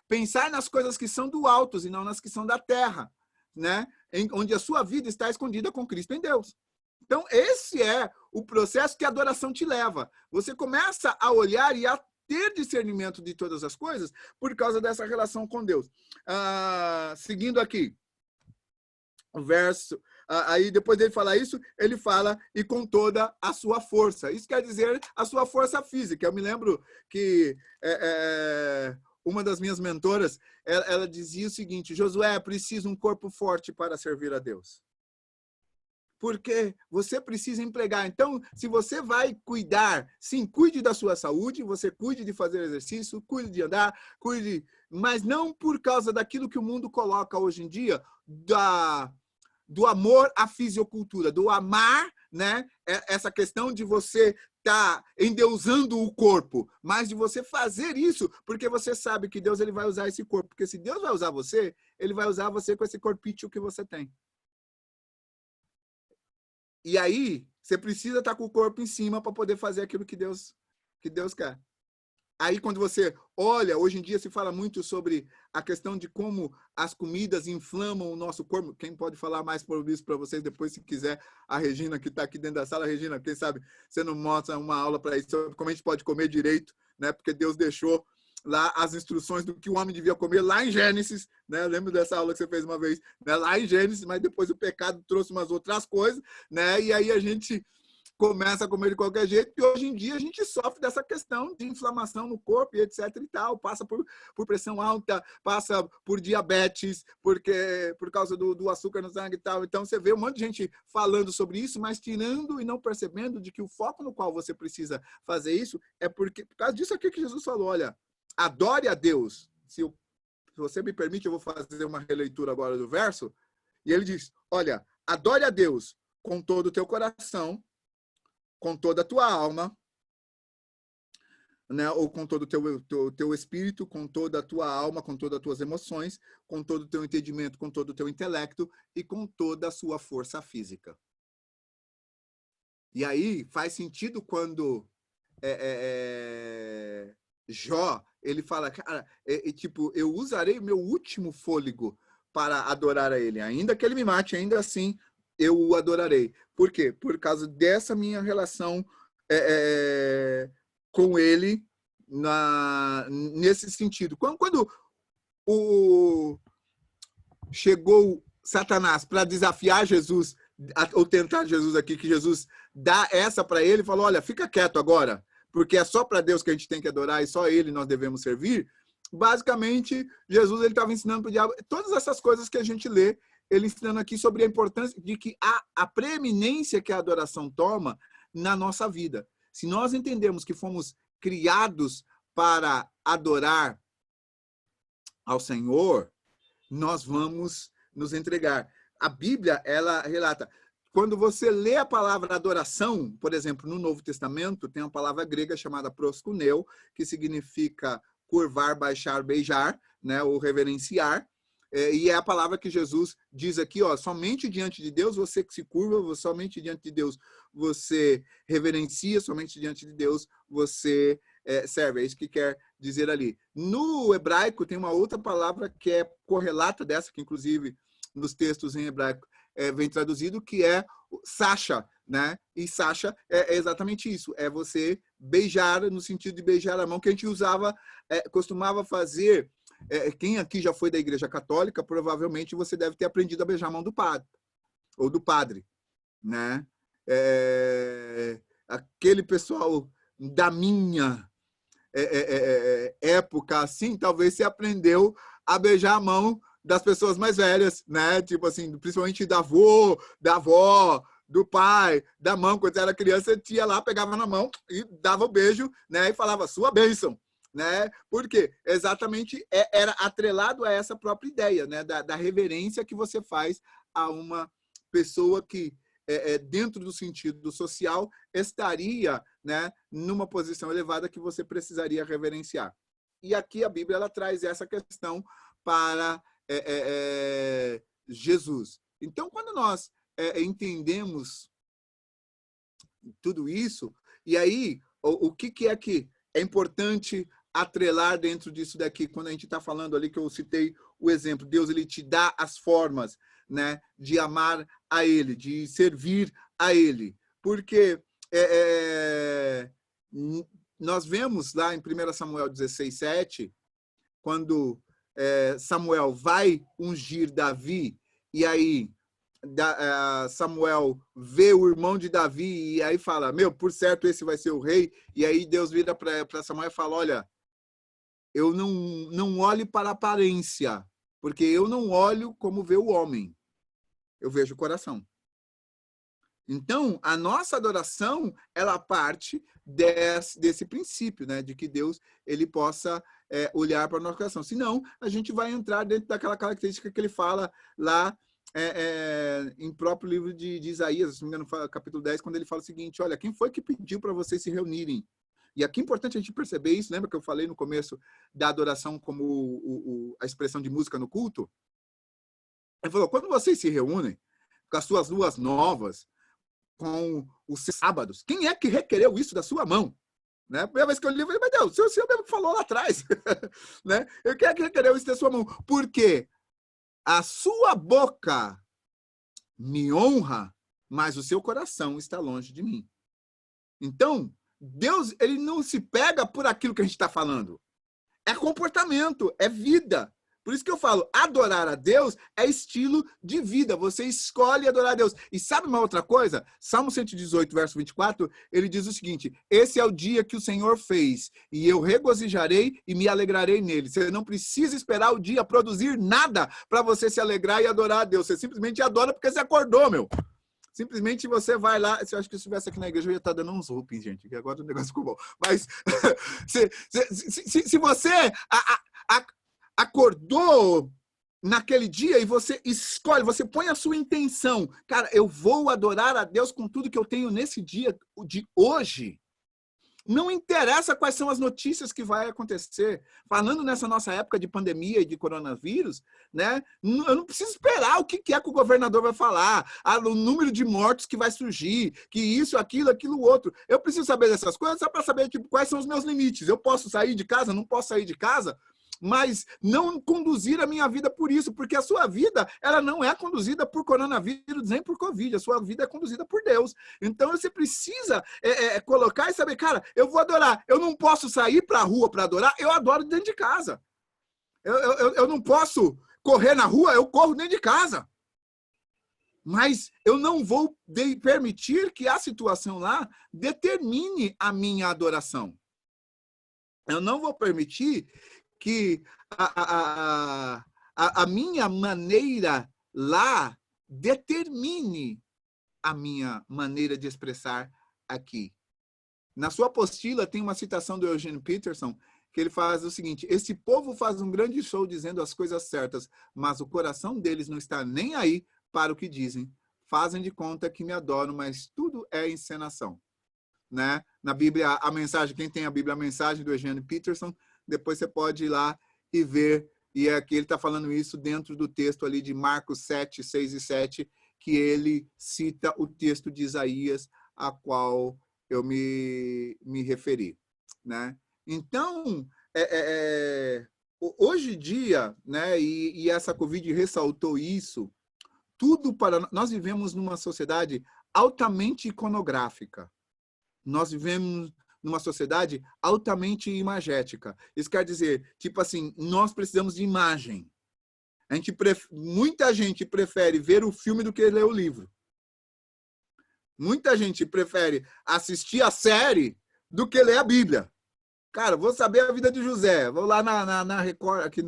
pensar nas coisas que são do alto e não nas que são da terra, né? Onde a sua vida está escondida com Cristo em Deus. Então, esse é o processo que a adoração te leva. Você começa a olhar e a ter discernimento de todas as coisas por causa dessa relação com Deus. Seguindo aqui. O verso, aí depois dele falar isso, ele fala, e com toda a sua força. Isso quer dizer a sua força física. Eu me lembro que uma das minhas mentoras, ela dizia o seguinte, Josué, é preciso um corpo forte para servir a Deus. Porque você precisa empregar. Então, se você vai cuidar, sim, cuide da sua saúde, você cuide de fazer exercício, cuide de andar, cuide, mas não por causa daquilo que o mundo coloca hoje em dia, do amor à fisicultura, do amar, né? Essa questão de você estar endeusando o corpo, mas de você fazer isso, porque você sabe que Deus ele vai usar esse corpo. Porque se Deus vai usar você, ele vai usar você com esse corpício que você tem. E aí, você precisa estar com o corpo em cima para poder fazer aquilo que Deus quer. Aí, quando você olha, hoje em dia se fala muito sobre a questão de como as comidas inflamam o nosso corpo. Quem pode falar mais sobre isso para vocês depois, se quiser, a Regina, que está aqui dentro da sala. Regina, quem sabe você não mostra uma aula para isso, sobre como a gente pode comer direito, né? Porque Deus deixou lá as instruções do que o homem devia comer, lá em Gênesis, né? Eu lembro dessa aula que você fez uma vez, né? Lá em Gênesis, mas depois o pecado trouxe umas outras coisas, né? E aí a gente começa a comer de qualquer jeito, e hoje em dia a gente sofre dessa questão de inflamação no corpo e etc e tal, passa por pressão alta, passa por diabetes, por causa do açúcar no sangue e tal. Então você vê um monte de gente falando sobre isso, mas tirando e não percebendo de que o foco no qual você precisa fazer isso é por causa disso aqui que Jesus falou, olha, adore a Deus. Se você me permite, eu vou fazer uma releitura agora do verso, e ele diz, olha, adore a Deus com todo o teu coração, com toda a tua alma, né? Ou com todo o teu espírito, com toda a tua alma, com todas as tuas emoções, com todo o teu entendimento, com todo o teu intelecto e com toda a sua força física. E aí faz sentido quando Jó, ele fala, cara, tipo, eu usarei o meu último fôlego para adorar a ele, ainda que ele me mate, ainda assim eu o adorarei. Por quê? Por causa dessa minha relação com ele nesse sentido. Quando chegou Satanás para desafiar Jesus, ou tentar Jesus aqui, que Jesus dá essa para ele, falou, olha, fica quieto agora, porque é só para Deus que a gente tem que adorar e só ele nós devemos servir. Basicamente, Jesus ele estava ensinando para o diabo todas essas coisas que a gente lê, ele ensinando aqui sobre a importância de que a preeminência que a adoração toma na nossa vida. Se nós entendemos que fomos criados para adorar ao Senhor, nós vamos nos entregar. A Bíblia, ela relata, quando você lê a palavra adoração, por exemplo, no Novo Testamento, tem uma palavra grega chamada proskuneo, que significa curvar, baixar, beijar, né, ou reverenciar. E é a palavra que Jesus diz aqui, ó, somente diante de Deus você se curva, somente diante de Deus você reverencia, somente diante de Deus você serve. É isso que quer dizer ali. No hebraico tem uma outra palavra que é correlata dessa, que inclusive nos textos em hebraico vem traduzido, que é Sasha, né? E Sasha é exatamente isso, é você beijar, no sentido de beijar a mão, que a gente usava, costumava fazer. Quem aqui já foi da Igreja Católica, provavelmente você deve ter aprendido a beijar a mão do padre, ou do padre, né? Aquele pessoal da minha época, assim, talvez você aprendeu a beijar a mão das pessoas mais velhas, né? Tipo assim, principalmente da avó, do pai, da mãe. Quando você era criança, você ia lá, pegava na mão e dava o beijo, né? E falava, sua bênção. Né? Porque exatamente era atrelado a essa própria ideia, né? Da reverência que você faz a uma pessoa que, dentro do sentido social, estaria, né, numa posição elevada que você precisaria reverenciar. E aqui a Bíblia ela traz essa questão para Jesus. Então, quando nós entendemos tudo isso, e aí, o que é que é importante atrelar dentro disso daqui, quando a gente está falando ali, que eu citei o exemplo, Deus ele te dá as formas, né, de amar a Ele, de servir a Ele. Porque nós vemos lá em 1 Samuel 16:7, quando Samuel vai ungir Davi, e aí Samuel vê o irmão de Davi, e aí fala, por certo esse vai ser o rei, e aí Deus vira para Samuel e fala, olha, eu não olho para a aparência, porque eu não olho como vê o homem, eu vejo o coração. Então, a nossa adoração, ela parte desse princípio, né? De que Deus ele possa olhar para o nosso coração. Senão, a gente vai entrar dentro daquela característica que ele fala lá em próprio livro de Isaías, se não me engano, capítulo 10, quando ele fala o seguinte, olha, quem foi que pediu para vocês se reunirem? E aqui é importante a gente perceber isso, lembra que eu falei no começo da adoração como a expressão de música no culto? Ele falou, quando vocês se reúnem com as suas luas novas, com os sábados, quem é que requereu isso da sua mão? Né? A primeira vez que eu li, eu falei, meu Deus, o senhor mesmo falou lá atrás. Né? Quem é que requereu isso da sua mão? Porque a sua boca me honra, mas o seu coração está longe de mim. Então, Deus ele não se pega por aquilo que a gente está falando. É comportamento, é vida. Por isso que eu falo, adorar a Deus é estilo de vida. Você escolhe adorar a Deus. E sabe uma outra coisa? Salmo 118, verso 24, ele diz o seguinte, esse é o dia que o Senhor fez, e eu regozijarei e me alegrarei nele. Você não precisa esperar o dia produzir nada para você se alegrar e adorar a Deus. Você simplesmente adora porque você acordou, meu. Simplesmente você vai lá, eu acho que se estivesse aqui na igreja eu ia estar dando uns whoopings, gente, que agora o negócio ficou bom. Mas se você acordou naquele dia e você escolhe, você põe a sua intenção, cara, eu vou adorar a Deus com tudo que eu tenho nesse dia de hoje. Não interessa quais são as notícias que vai acontecer. Falando nessa nossa época de pandemia e de coronavírus, né? Eu não preciso esperar o que é que o governador vai falar, o número de mortos que vai surgir, que isso, aquilo, outro. Eu preciso saber dessas coisas só para saber tipo, quais são os meus limites. Eu posso sair de casa, não posso sair de casa, mas não conduzir a minha vida por isso, porque a sua vida ela não é conduzida por coronavírus nem por Covid, a sua vida é conduzida por Deus. Então você precisa colocar e saber, cara, eu vou adorar, eu não posso sair para a rua para adorar, eu adoro dentro de casa. Eu não posso correr na rua, eu corro dentro de casa. Mas eu não vou permitir que a situação lá determine a minha adoração. Eu não vou permitir que a minha maneira lá determine a minha maneira de expressar aqui. Na sua apostila tem uma citação do Eugene Peterson, que ele faz o seguinte, esse povo faz um grande show dizendo as coisas certas, mas o coração deles não está nem aí para o que dizem. Fazem de conta que me adoram, mas tudo é encenação. Né? Na Bíblia, a mensagem, quem tem a Bíblia, a mensagem do Eugene Peterson, depois você pode ir lá e ver, e aqui ele está falando isso dentro do texto ali de Marcos 7, 6 e 7, que ele cita o texto de Isaías, a qual eu me referi. Né? Então, hoje em dia, né, e essa Covid ressaltou isso, tudo para nós vivemos numa sociedade altamente iconográfica. Nós vivemos numa sociedade altamente imagética. Isso quer dizer, tipo assim, nós precisamos de imagem. Muita gente prefere ver o filme do que ler o livro. Muita gente prefere assistir a série do que ler a Bíblia. Cara, vou saber a vida de José. Vou lá na Record, aqui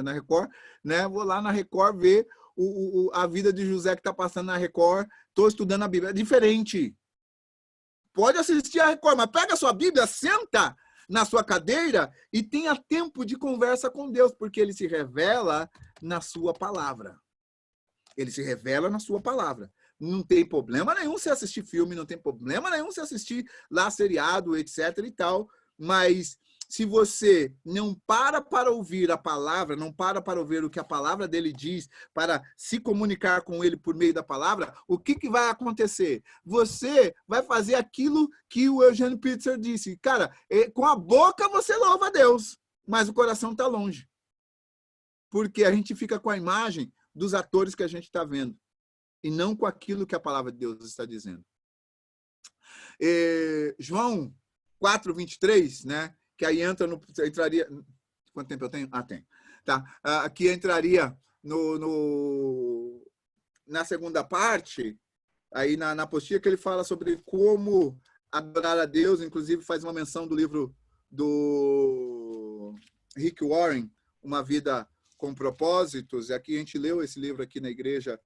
na Record, né? Vou lá na Record ver a vida de José que está passando na Record. Estou estudando a Bíblia. É diferente. Pode assistir a Record, mas pega a sua Bíblia, senta na sua cadeira e tenha tempo de conversa com Deus, porque Ele se revela na sua palavra. Ele se revela na sua palavra. Não tem problema nenhum você assistir filme, não tem problema nenhum você assistir lá seriado, etc. e tal, mas se você não para ouvir a palavra, não para ouvir o que a palavra dele diz, para se comunicar com ele por meio da palavra, o que vai acontecer? Você vai fazer aquilo que o Eugene Peterson disse. Cara, com a boca você louva a Deus, mas o coração está longe. Porque a gente fica com a imagem dos atores que a gente está vendo, e não com aquilo que a palavra de Deus está dizendo. João 4:23, né? Que aí entraria... Quanto tempo eu tenho? Ah, tem. Tá. Aqui entraria na segunda parte, aí na apostila, que ele fala sobre como adorar a Deus, inclusive faz uma menção do livro do Rick Warren, Uma Vida com Propósitos. E aqui a gente leu esse livro aqui na igreja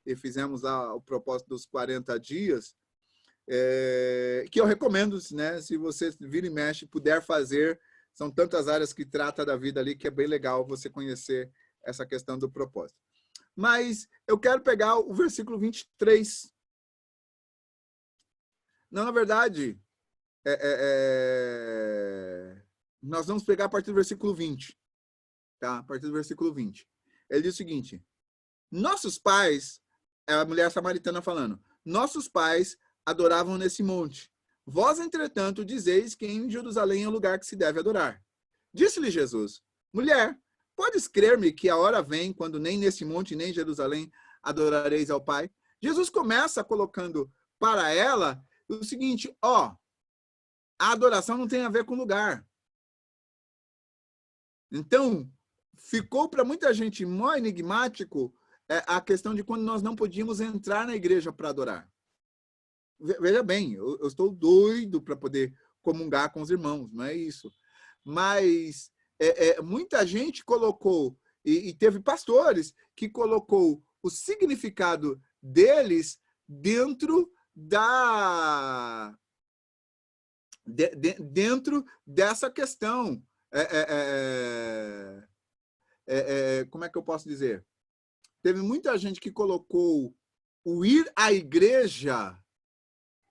e fizemos lá o propósito dos 40 dias, que eu recomendo, né? Se você vira e mexe, puder fazer. São tantas áreas que trata da vida ali que é bem legal você conhecer essa questão do propósito. Mas eu quero pegar o versículo 23. Não, na verdade, nós vamos pegar a partir do versículo 20. Tá? A partir do versículo 20. Ele diz o seguinte: nossos pais, é a mulher samaritana falando, nossos pais adoravam nesse monte. Vós, entretanto, dizeis que em Jerusalém é o lugar que se deve adorar. Disse-lhe Jesus: mulher, podes crer-me que a hora vem quando nem nesse monte nem em Jerusalém adorareis ao Pai? Jesus começa colocando para ela o seguinte: a adoração não tem a ver com lugar. Então, ficou para muita gente mó enigmático a questão de quando nós não podíamos entrar na igreja para adorar. Veja bem, eu estou doido para poder comungar com os irmãos, não é isso. Mas muita gente colocou, e teve pastores que colocou o significado deles dentro dentro dessa questão. Como é que eu posso dizer? Teve muita gente que colocou o ir à igreja,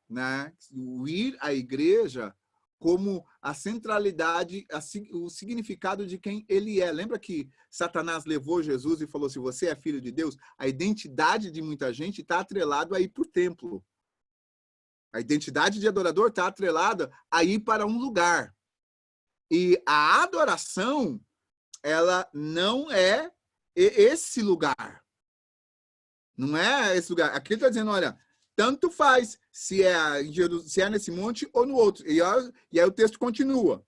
né? O ir à igreja como a centralidade, o significado de quem ele é. Lembra que Satanás levou Jesus e falou: se você é filho de Deus, a identidade de muita gente está atrelada a ir para o templo. A identidade de adorador está atrelada a ir para um lugar. E a adoração, ela não é esse lugar. Não é esse lugar. Aqui está dizendo, olha, tanto faz se é nesse monte ou no outro. E aí o texto continua.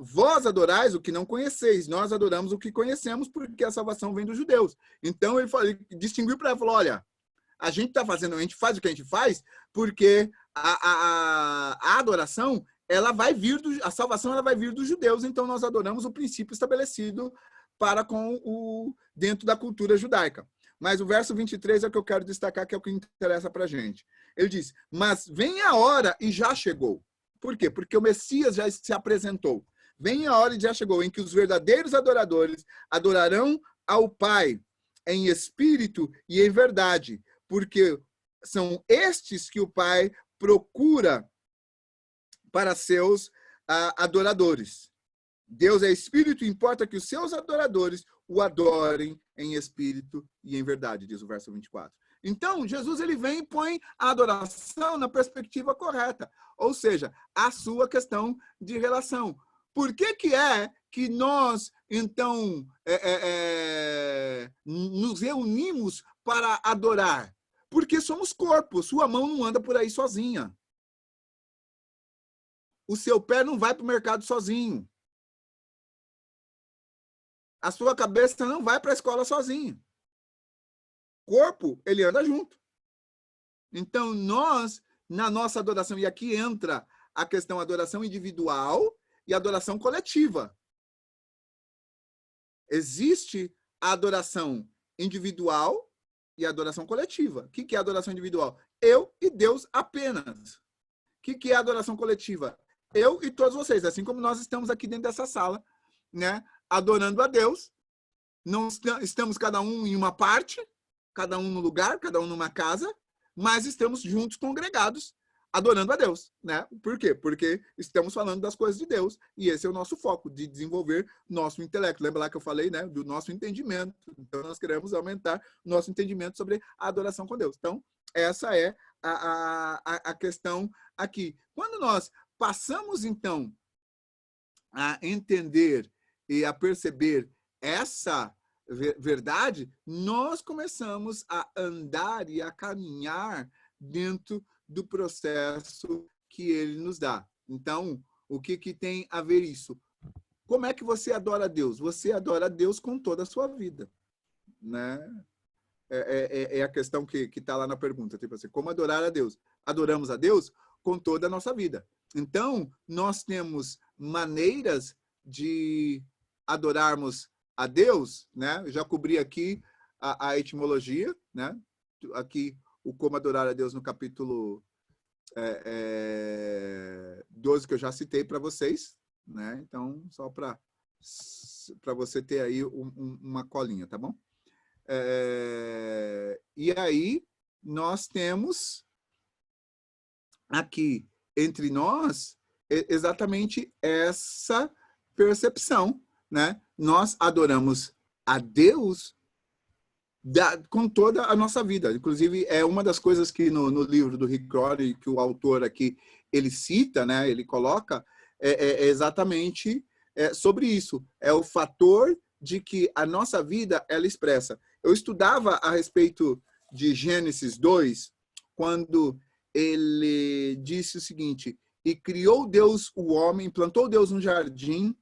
Vós adorais o que não conheceis, nós adoramos o que conhecemos, porque a salvação vem dos judeus. Então ele distinguiu para ela, falou: olha, a gente faz o que a gente faz, porque a adoração, ela vai vir a salvação, ela vai vir dos judeus. Então nós adoramos o princípio estabelecido dentro da cultura judaica. Mas o verso 23 é o que eu quero destacar, que é o que interessa para a gente. Ele diz: mas vem a hora e já chegou. Por quê? Porque o Messias já se apresentou. Vem a hora e já chegou, em que os verdadeiros adoradores adorarão ao Pai em espírito e em verdade, porque são estes que o Pai procura para seus adoradores. Deus é espírito, importa que os seus adoradores o adorem em espírito e em verdade, diz o verso 24. Então, Jesus ele vem e põe a adoração na perspectiva correta, ou seja, a sua questão de relação. Por que é que nós, então, nos reunimos para adorar? Porque somos corpo, sua mão não anda por aí sozinha. O seu pé não vai para o mercado sozinho. A sua cabeça não vai para a escola sozinho. O corpo, ele anda junto. Então, nós, na nossa adoração, e aqui entra a questão adoração individual e adoração coletiva. Existe a adoração individual e a adoração coletiva. O que é a adoração individual? Eu e Deus apenas. O que é a adoração coletiva? Eu e todos vocês, assim como nós estamos aqui dentro dessa sala, né, adorando a Deus. Não estamos cada um em uma parte, cada um no lugar, cada um numa casa, mas estamos juntos, congregados, adorando a Deus, né? Por quê? Porque estamos falando das coisas de Deus e esse é o nosso foco, de desenvolver nosso intelecto. Lembra lá que eu falei, né? Do nosso entendimento. Então, nós queremos aumentar nosso entendimento sobre a adoração com Deus. Então, essa é a questão aqui. Quando nós passamos, então, a entender e a perceber essa verdade, nós começamos a andar e a caminhar dentro do processo que ele nos dá. Então, o que tem a ver isso? Como é que você adora a Deus? Você adora a Deus com toda a sua vida, né? É a questão que está lá na pergunta. Tipo assim, como adorar a Deus? Adoramos a Deus com toda a nossa vida. Então, nós temos maneiras de adorarmos a Deus, né? Eu já cobri aqui a etimologia, né? Aqui, o como adorar a Deus no capítulo 12, que eu já citei para vocês, né? Então, só para você ter aí uma colinha, tá bom? E aí, nós temos aqui entre nós exatamente essa percepção, né? Nós adoramos a Deus com toda a nossa vida. Inclusive, é uma das coisas que no livro do Rick Warren, que o autor aqui, ele cita, né? Ele coloca, exatamente sobre isso. É o fator de que a nossa vida, ela expressa. Eu estudava a respeito de Gênesis 2, quando ele disse o seguinte: e criou Deus o homem, plantou Deus um jardim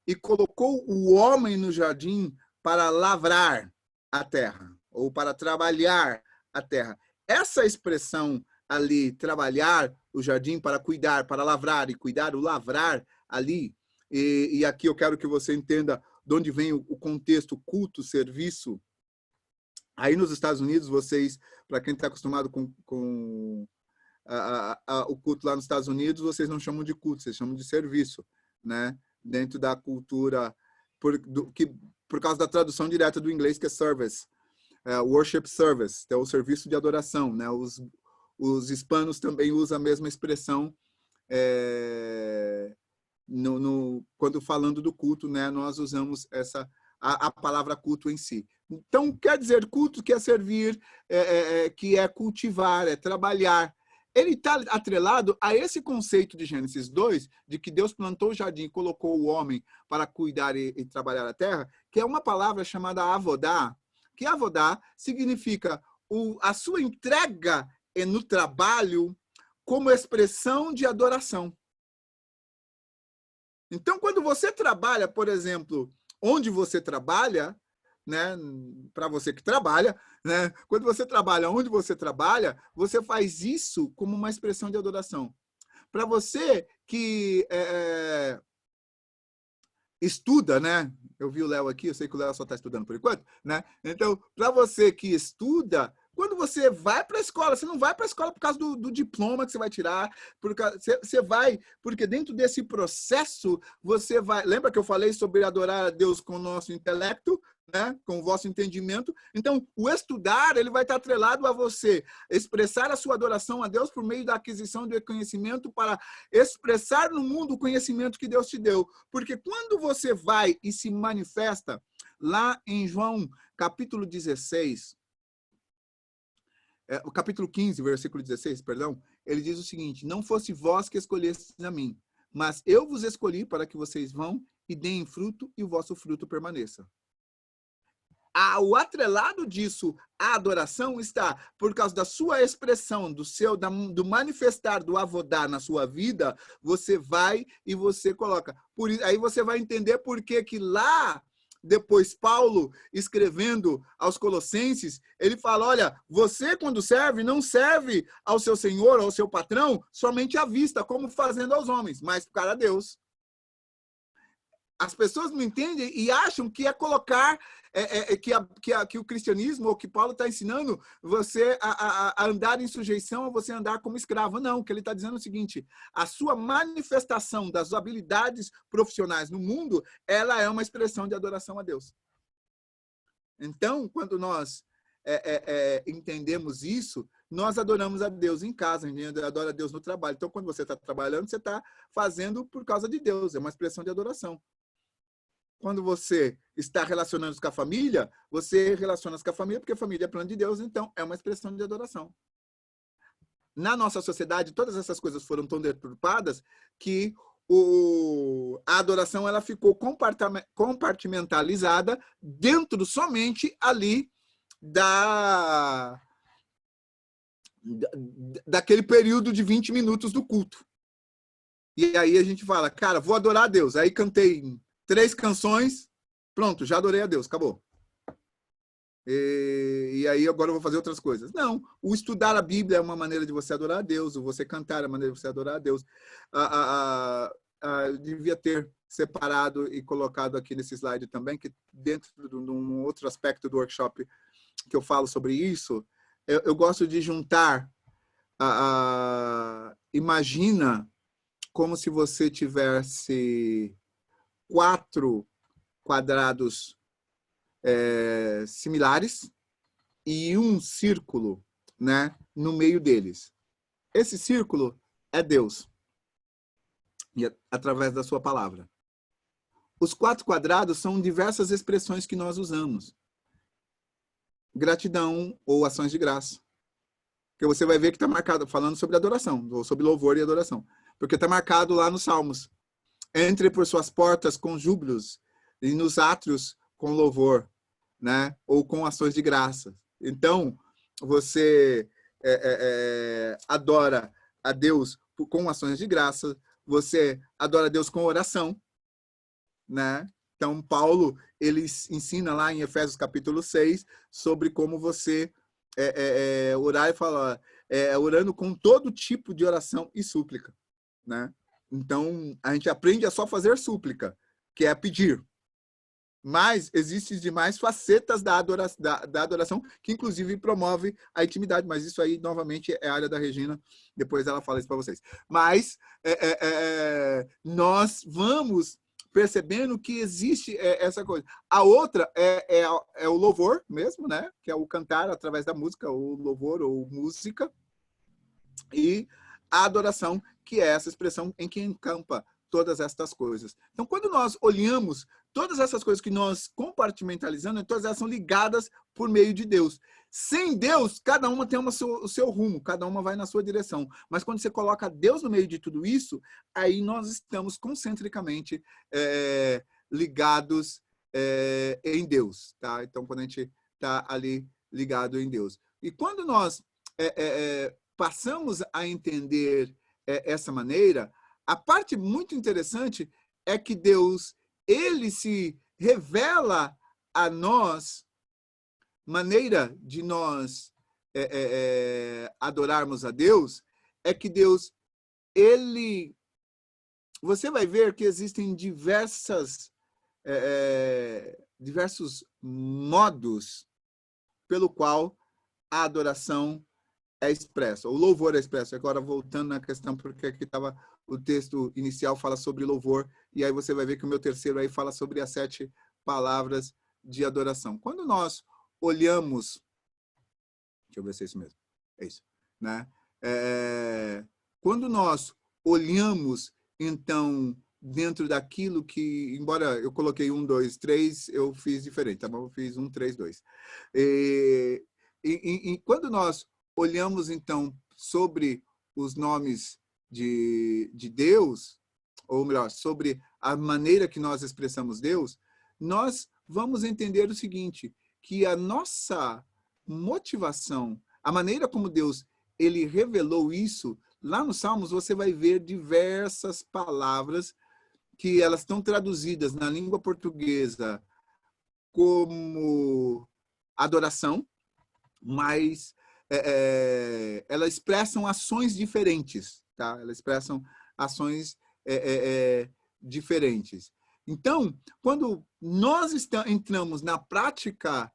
e colocou o homem no jardim para lavrar a terra, ou para trabalhar a terra. Essa expressão ali, trabalhar o jardim, para cuidar, para lavrar e cuidar, o lavrar ali, e aqui eu quero que você entenda de onde vem o contexto culto, serviço. Aí nos Estados Unidos, vocês, para quem está acostumado com o culto lá nos Estados Unidos, vocês não chamam de culto, vocês chamam de serviço, né? Dentro da cultura, por causa da tradução direta do inglês, que é service, worship service, então o serviço de adoração, né? Os hispanos também usam a mesma expressão quando falando do culto, né? Nós usamos a palavra culto em si. Então, quer dizer, culto que é servir, que é cultivar, é trabalhar. Ele está atrelado a esse conceito de Gênesis 2, de que Deus plantou o jardim e colocou o homem para cuidar e trabalhar a terra, que é uma palavra chamada avodá, que avodá significa a sua entrega no trabalho como expressão de adoração. Então, quando você trabalha, por exemplo, onde você trabalha, né, para você que trabalha, né, quando você trabalha onde você trabalha, você faz isso como uma expressão de adoração. Para você que estuda, né? Eu vi o Léo aqui, eu sei que o Léo só está estudando por enquanto, né? Então, para você que estuda, quando você vai para a escola, você não vai para a escola por causa do diploma que você vai tirar, você vai, porque dentro desse processo, você vai... Lembra que eu falei sobre adorar a Deus com o nosso intelecto, né? Com o vosso entendimento? Então, o estudar, ele vai estar atrelado a você expressar a sua adoração a Deus por meio da aquisição de conhecimento para expressar no mundo o conhecimento que Deus te deu. Porque quando você vai e se manifesta, lá em João, capítulo 16... o capítulo 15, versículo 16, perdão, ele diz o seguinte: não fosse vós que escolhestes a mim, mas eu vos escolhi para que vocês vão e deem fruto e o vosso fruto permaneça. O atrelado disso, a adoração, está por causa da sua expressão, do manifestar do avodá na sua vida, você vai e você coloca. Aí você vai entender por que lá, depois Paulo, escrevendo aos Colossenses, ele fala, olha, você quando serve, não serve ao seu senhor, ao seu patrão, somente à vista, como fazendo aos homens, mas para Deus. As pessoas não entendem e acham que é colocar, que o cristianismo, ou que Paulo está ensinando, você a andar em sujeição, ou você andar como escravo. Não, o que ele está dizendo é o seguinte: a sua manifestação das habilidades profissionais no mundo, ela é uma expressão de adoração a Deus. Então, quando nós entendemos isso, nós adoramos a Deus em casa, a gente adora a Deus no trabalho. Então, quando você está trabalhando, você está fazendo por causa de Deus, é uma expressão de adoração. Quando você está relacionando-se com a família, você relaciona-se com a família porque a família é plano de Deus, então é uma expressão de adoração. Na nossa sociedade, todas essas coisas foram tão deturpadas que a adoração ela ficou compartimentalizada dentro somente ali daquele período de 20 minutos do culto. E aí a gente fala, cara, vou adorar a Deus. Aí cantei 3 canções, pronto, já adorei a Deus, acabou. E aí agora eu vou fazer outras coisas. Não, o estudar a Bíblia é uma maneira de você adorar a Deus, o você cantar é uma maneira de você adorar a Deus. Eu devia ter separado e colocado aqui nesse slide também, que dentro de um outro aspecto do workshop que eu falo sobre isso, eu gosto de juntar, imagina como se você tivesse 4 quadrados similares e um círculo, né, no meio deles. Esse círculo é Deus, e através da sua palavra. Os 4 quadrados são diversas expressões que nós usamos. Gratidão ou ações de graça. Porque você vai ver que está marcado, falando sobre adoração, ou sobre louvor e adoração. Porque está marcado lá nos Salmos. Entre por suas portas com júbilos e nos átrios com louvor, né? Ou com ações de graça. Então, você adora a Deus com ações de graça, você adora a Deus com oração, né? Então, Paulo, ele ensina lá em Efésios capítulo 6 sobre como você orar e falar, orando com todo tipo de oração e súplica, né? Então, a gente aprende a só fazer súplica, que é pedir. Mas existem demais facetas da adoração, que inclusive promove a intimidade. Mas isso aí, novamente, é a área da Regina. Depois ela fala isso para vocês. Mas nós vamos percebendo que existe essa coisa. A outra é o louvor mesmo, né? Que é o cantar através da música, o louvor ou música. E a adoração, que é essa expressão em que encampa todas estas coisas. Então, quando nós olhamos todas essas coisas que nós compartimentalizamos, todas elas são ligadas por meio de Deus. Sem Deus, cada uma tem o seu rumo, cada uma vai na sua direção. Mas quando você coloca Deus no meio de tudo isso, aí nós estamos concentricamente ligados em Deus. Tá? Então, quando a gente está ali ligado em Deus. E quando nós passamos a entender essa maneira, a parte muito interessante é que Deus, ele se revela a nós, maneira de nós adorarmos a Deus, é que Deus, você vai ver que existem diversos modos pelo qual a adoração é expressa, o louvor é expresso. Agora, voltando na questão, porque aqui estava o texto inicial, fala sobre louvor, e aí você vai ver que o meu terceiro aí fala sobre as 7 palavras de adoração. Quando nós olhamos, deixa eu ver se é isso mesmo, é isso, né? Quando nós olhamos, então, dentro daquilo que, embora eu coloquei 1, 2, 3, eu fiz diferente, tá bom? Eu fiz 1, 3, 2. E quando nós olhamos, então, sobre os nomes de Deus, ou melhor, sobre a maneira que nós expressamos Deus, nós vamos entender o seguinte, que a nossa motivação, a maneira como Deus ele revelou isso, lá nos Salmos você vai ver diversas palavras que elas estão traduzidas na língua portuguesa como adoração, mas elas expressam ações diferentes, tá? Elas expressam ações diferentes. Então, quando nós entramos na prática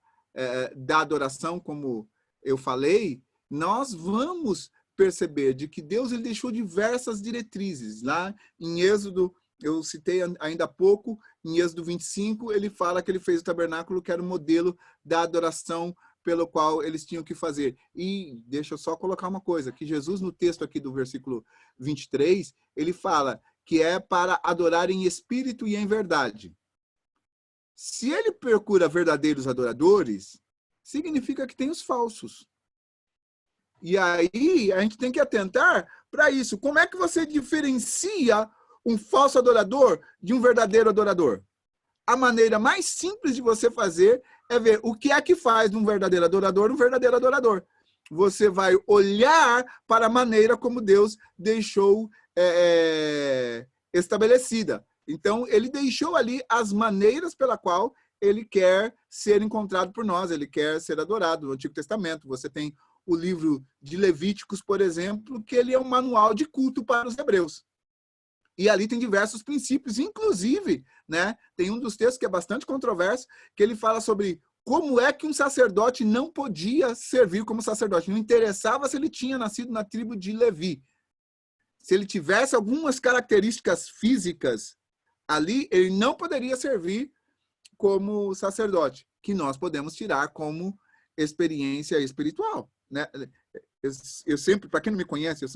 da adoração, como eu falei, nós vamos perceber de que Deus ele deixou diversas diretrizes. Lá em Êxodo, eu citei ainda há pouco, em Êxodo 25, ele fala que ele fez o tabernáculo, que era o modelo da adoração pelo qual eles tinham que fazer. E deixa eu só colocar uma coisa, que Jesus, no texto aqui do versículo 23, ele fala que é para adorar em espírito e em verdade. Se ele procura verdadeiros adoradores, significa que tem os falsos. E aí a gente tem que atentar para isso. Como é que você diferencia um falso adorador de um verdadeiro adorador? A maneira mais simples de você fazer é ver o que é que faz de um verdadeiro adorador um verdadeiro adorador. Você vai olhar para a maneira como Deus deixou estabelecida. Então, ele deixou ali as maneiras pela qual ele quer ser encontrado por nós, ele quer ser adorado. No Antigo Testamento, você tem o livro de Levíticos, por exemplo, que ele é um manual de culto para os hebreus. E ali tem diversos princípios, inclusive, né, tem um dos textos que é bastante controverso, que ele fala sobre como é que um sacerdote não podia servir como sacerdote. Não interessava se ele tinha nascido na tribo de Levi. Se ele tivesse algumas características físicas ali, ele não poderia servir como sacerdote, que nós podemos tirar como experiência espiritual, né? Eu sempre, para quem não me conhece,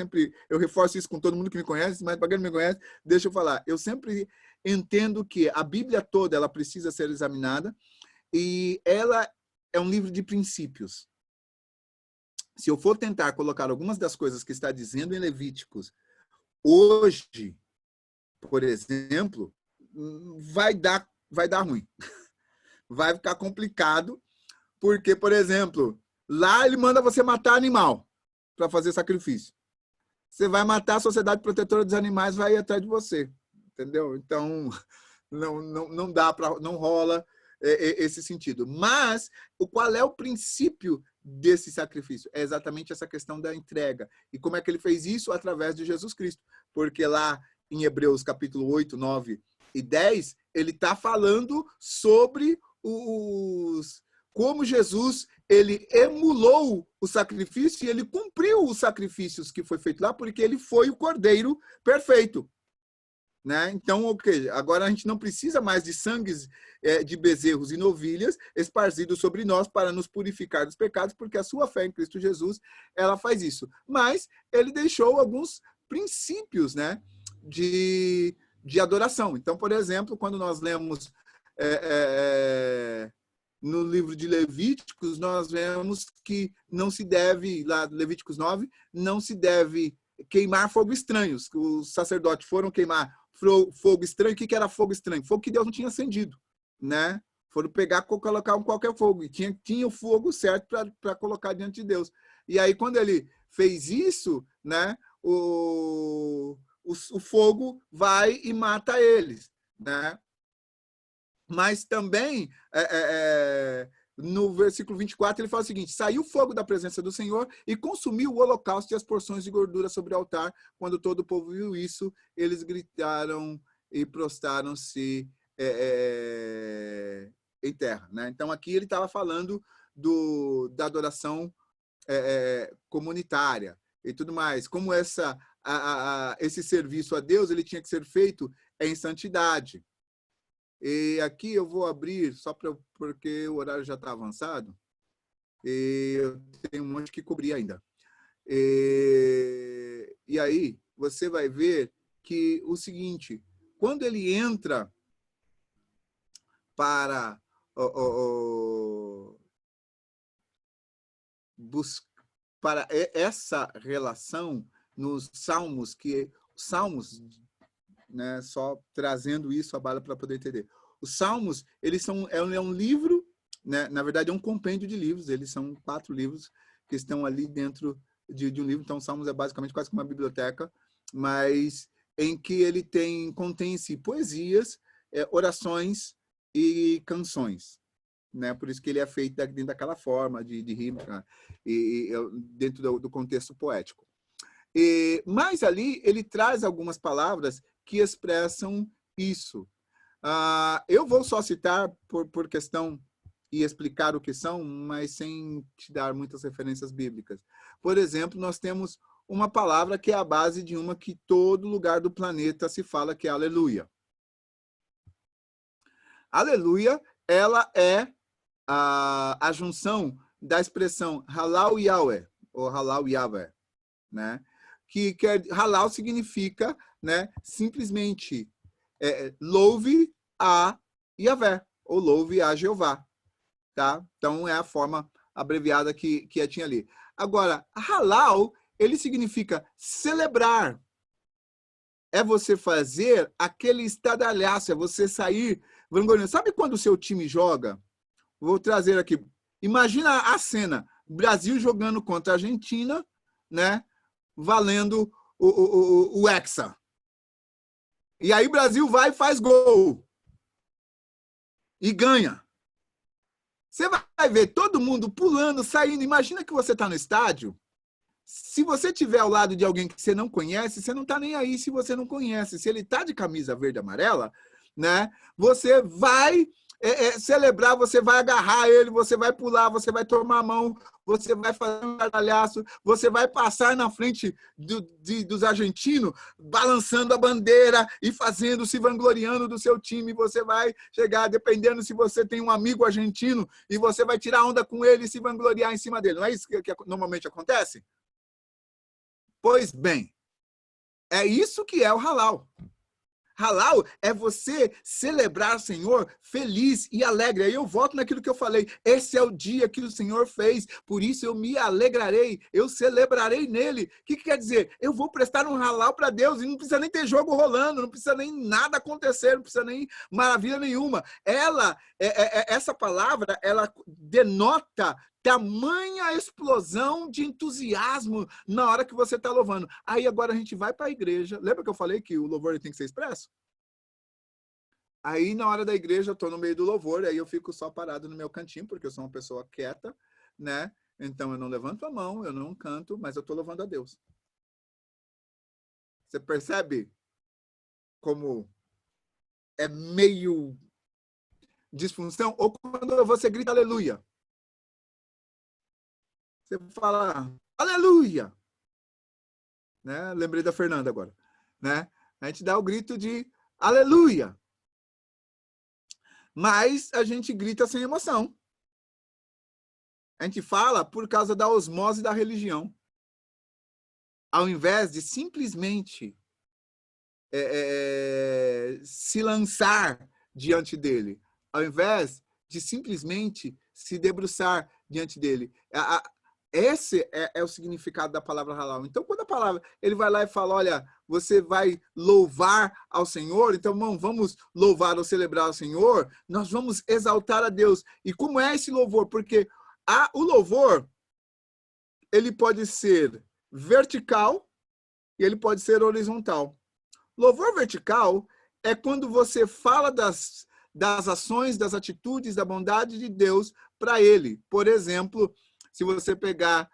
eu reforço isso com todo mundo que me conhece, mas para quem não me conhece, deixa eu falar, eu sempre entendo que a Bíblia toda ela precisa ser examinada e ela é um livro de princípios. Se eu for tentar colocar algumas das coisas que está dizendo em Levíticos hoje, por exemplo, vai dar ruim. Vai ficar complicado, porque, por exemplo, lá ele manda você matar animal para fazer sacrifício. Você vai matar, a Sociedade Protetora dos Animais vai ir atrás de você, entendeu? Então, não dá para, não rola esse sentido. Mas, qual é o princípio desse sacrifício? É exatamente essa questão da entrega. E como é que ele fez isso? Através de Jesus Cristo. Porque lá em Hebreus capítulo 8, 9 e 10, ele está falando sobre como Jesus ele emulou o sacrifício e ele cumpriu os sacrifícios que foi feito lá, porque ele foi o cordeiro perfeito. Né? Então, okay, agora a gente não precisa mais de sangues de bezerros e novilhas esparzidos sobre nós para nos purificar dos pecados, porque a sua fé em Cristo Jesus, ela faz isso. Mas ele deixou alguns princípios, né, de adoração. Então, por exemplo, quando nós lemos no livro de Levíticos, nós vemos que não se deve, lá Levíticos 9, não se deve queimar fogo estranhos. Os sacerdotes foram queimar fogo estranho. O que era fogo estranho? Fogo que Deus não tinha acendido, né? Foram pegar e colocar qualquer fogo. E tinha o fogo certo para colocar diante de Deus. E aí, quando ele fez isso, né, o fogo vai e mata eles, né? Mas também, no versículo 24, ele fala o seguinte: saiu o fogo da presença do Senhor e consumiu o holocausto e as porções de gordura sobre o altar. Quando todo o povo viu isso, eles gritaram e prostraram-se em terra. Né? Então, aqui ele estava falando da adoração comunitária e tudo mais. Como esse serviço a Deus ele tinha que ser feito em santidade. E aqui eu vou abrir, só porque o horário já está avançado, e eu tenho um monte que cobrir ainda. E aí você vai ver que o seguinte, quando ele entra para para essa relação nos Salmos, Salmos, né, só trazendo isso a bala para poder entender. Os Salmos, é um livro, né, na verdade é um compêndio de livros, eles são 4 livros que estão ali dentro de um livro, então Salmos é basicamente quase como uma biblioteca, mas em que ele contém em si poesias, orações e canções. Né? Por isso que ele é feito dentro daquela forma de rima, dentro do contexto poético. Mas ali ele traz algumas palavras que expressam isso. Eu vou só citar por questão e explicar o que são, mas sem te dar muitas referências bíblicas. Por exemplo, nós temos uma palavra que é a base de uma que todo lugar do planeta se fala, que é aleluia. Aleluia, ela é a junção da expressão halal Yahweh, ou halal Yahweh, né? Que halal significa, né, simplesmente louve a Yahvé, ou louve a Jeová, tá? Então é a forma abreviada que tinha ali. Agora, halal, ele significa celebrar. É você fazer aquele estardalhaço, é você sair vangloriando. Sabe quando o seu time joga? Vou trazer aqui. Imagina a cena. Brasil jogando contra a Argentina, né? Valendo o Hexa. E aí o Brasil vai e faz gol. E ganha. Você vai ver todo mundo pulando, saindo. Imagina que você está no estádio. Se você estiver ao lado de alguém que você não conhece, você não está nem aí se você não conhece. Se ele está de camisa verde e amarela, né, você vai celebrar, você vai agarrar ele, você vai pular, você vai tomar a mão, você vai fazer um gargalhaço, você vai passar na frente dos argentinos, balançando a bandeira e fazendo, se vangloriando do seu time. Você vai chegar, dependendo se você tem um amigo argentino, e você vai tirar onda com ele e se vangloriar em cima dele. Não é isso que normalmente acontece? Pois bem, é isso que é o halal. Halal é você celebrar o Senhor feliz e alegre. Aí eu volto naquilo que eu falei. Esse é o dia que o Senhor fez, por isso eu me alegrarei, eu celebrarei nele. O que quer dizer? Eu vou prestar um halal para Deus e não precisa nem ter jogo rolando, não precisa nem nada acontecer, não precisa nem maravilha nenhuma. Essa palavra, ela denota tamanha explosão de entusiasmo na hora que você está louvando. Aí agora a gente vai para a igreja. Lembra que eu falei que o louvor tem que ser expresso? Aí na hora da igreja eu estou no meio do louvor, aí eu fico só parado no meu cantinho, porque eu sou uma pessoa quieta, né? Então eu não levanto a mão, eu não canto, mas eu estou louvando a Deus. Você percebe como é meio disfunção? Ou quando você grita aleluia. Você fala, aleluia! Né? Lembrei da Fernanda agora. Né? A gente dá o grito de aleluia! Mas a gente grita sem emoção. A gente fala por causa da osmose da religião. Ao invés de simplesmente se lançar diante dele. Ao invés de simplesmente se debruçar diante dele. Esse é o significado da palavra halal. Então, quando a palavra, ele vai lá e fala, olha, você vai louvar ao Senhor, então vamos louvar ou celebrar ao Senhor, nós vamos exaltar a Deus. E como é esse louvor? Porque o louvor, ele pode ser vertical e ele pode ser horizontal. Louvor vertical é quando você fala das ações, das atitudes, da bondade de Deus para ele. Por exemplo, se você pegar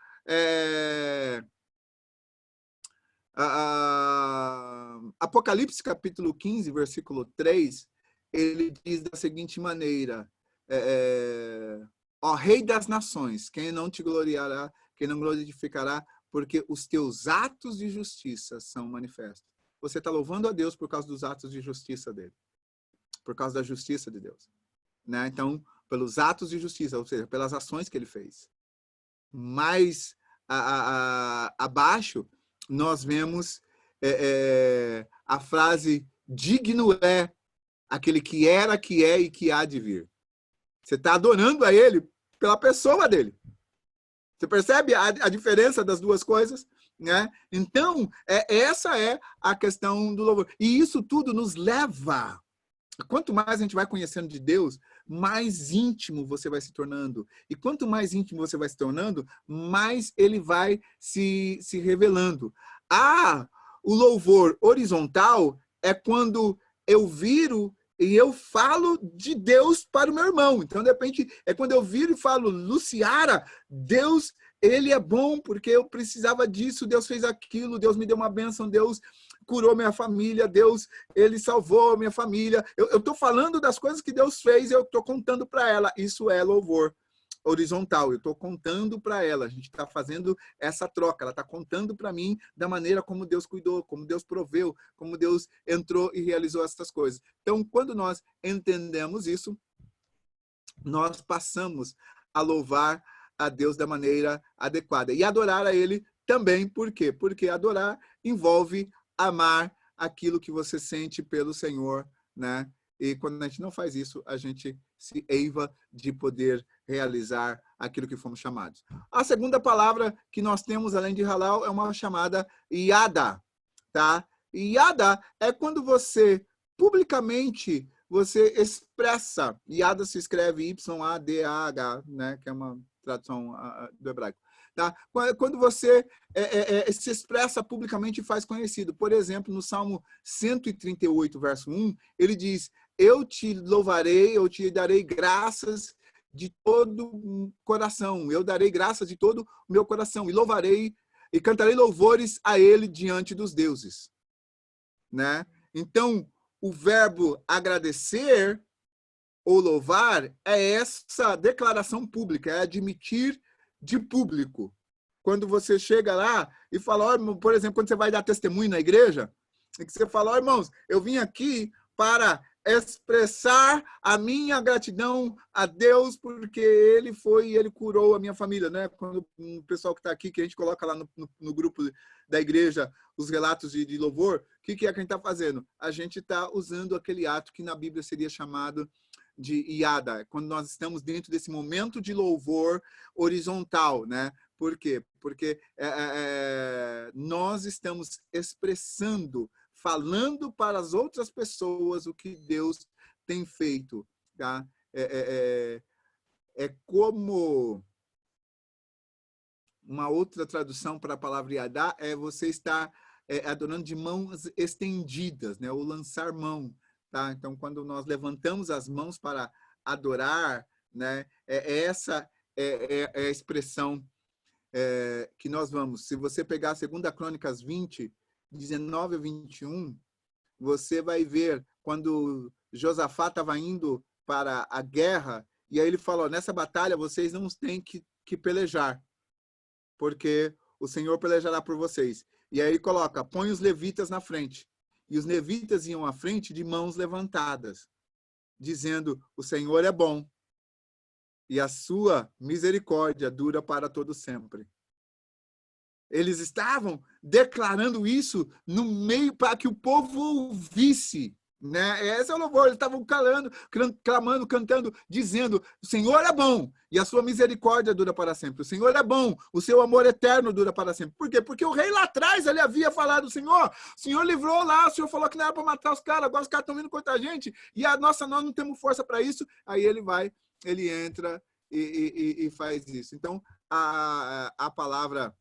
Apocalipse capítulo 15, versículo 3, ele diz da seguinte maneira, ó Rei das nações, quem não te gloriará, quem não glorificará, porque os teus atos de justiça são manifestos. Você está louvando a Deus por causa dos atos de justiça dele, por causa da justiça de Deus. Né? Então, pelos atos de justiça, ou seja, pelas ações que ele fez. Mais abaixo, nós vemos a frase, digno é aquele que era, que é e que há de vir. Você está adorando a ele pela pessoa dele. Você percebe a diferença das duas coisas? Né? Então, essa é a questão do louvor. E isso tudo nos leva... Quanto mais a gente vai conhecendo de Deus, mais íntimo você vai se tornando. E quanto mais íntimo você vai se tornando, mais ele vai se revelando. O louvor horizontal é quando eu viro e eu falo de Deus para o meu irmão. Então, de repente, é quando eu viro e falo, Luciara, Deus, ele é bom porque eu precisava disso, Deus fez aquilo, Deus me deu uma bênção, Deus curou minha família, Deus, ele salvou minha família. Eu estou falando das coisas que Deus fez, eu estou contando para ela. Isso é louvor horizontal, eu estou contando para ela. A gente está fazendo essa troca, ela está contando para mim da maneira como Deus cuidou, como Deus proveu, como Deus entrou e realizou essas coisas. Então, quando nós entendemos isso, nós passamos a louvar a Deus da maneira adequada. E adorar a Ele também, por quê? Porque adorar envolve amar aquilo que você sente pelo Senhor, né? E quando a gente não faz isso, a gente se eiva de poder realizar aquilo que fomos chamados. A segunda palavra que nós temos, além de halal, é uma chamada yada, tá? Yada é quando você, publicamente, você expressa, yada se escreve Y-A-D-A-H, né? Que é uma tradução do hebraico. Tá? Quando você se expressa publicamente e faz conhecido. Por exemplo, no Salmo 138, verso 1, ele diz: eu te louvarei, eu te darei graças de todo o coração. Eu darei graças de todo o meu coração. E louvarei e cantarei louvores a ele diante dos deuses. Né? Então, o verbo agradecer ou louvar é essa declaração pública, é admitir de público. Quando você chega lá e fala, oh, por exemplo, quando você vai dar testemunho na igreja, e que você fala, oh, irmãos, eu vim aqui para expressar a minha gratidão a Deus porque ele curou a minha família, né? Quando o pessoal que está aqui, que a gente coloca lá no grupo da igreja, os relatos de louvor, o que é que a gente está fazendo? A gente está usando aquele ato que na Bíblia seria chamado de yada, quando nós estamos dentro desse momento de louvor horizontal, né? Por quê? Porque nós estamos expressando, falando para as outras pessoas o que Deus tem feito, tá? É como uma outra tradução para a palavra yada é você estar adorando de mãos estendidas, né? Ou lançar mão. Tá? Então, quando nós levantamos as mãos para adorar, né, essa é a expressão que nós vamos. Se você pegar 2 Crônicas 20, 19 a 21, você vai ver quando Josafá estava indo para a guerra, e aí ele falou, nessa batalha vocês não têm que pelejar, porque o Senhor pelejará por vocês. E aí ele coloca, põe os levitas na frente. E os levitas iam à frente de mãos levantadas, dizendo, o Senhor é bom, e a sua misericórdia dura para todo sempre. Eles estavam declarando isso no meio para que o povo ouvisse. Né? Esse é o louvor, eles estavam clamando, cantando, dizendo, o Senhor é bom e a sua misericórdia dura para sempre. O Senhor é bom, o seu amor eterno dura para sempre. Por quê? Porque o rei lá atrás, ele havia falado, o Senhor livrou lá, o Senhor falou que não era para matar os caras, agora os caras estão vindo contra a gente e nós não temos força para isso. Aí ele entra e faz isso. Então, a palavra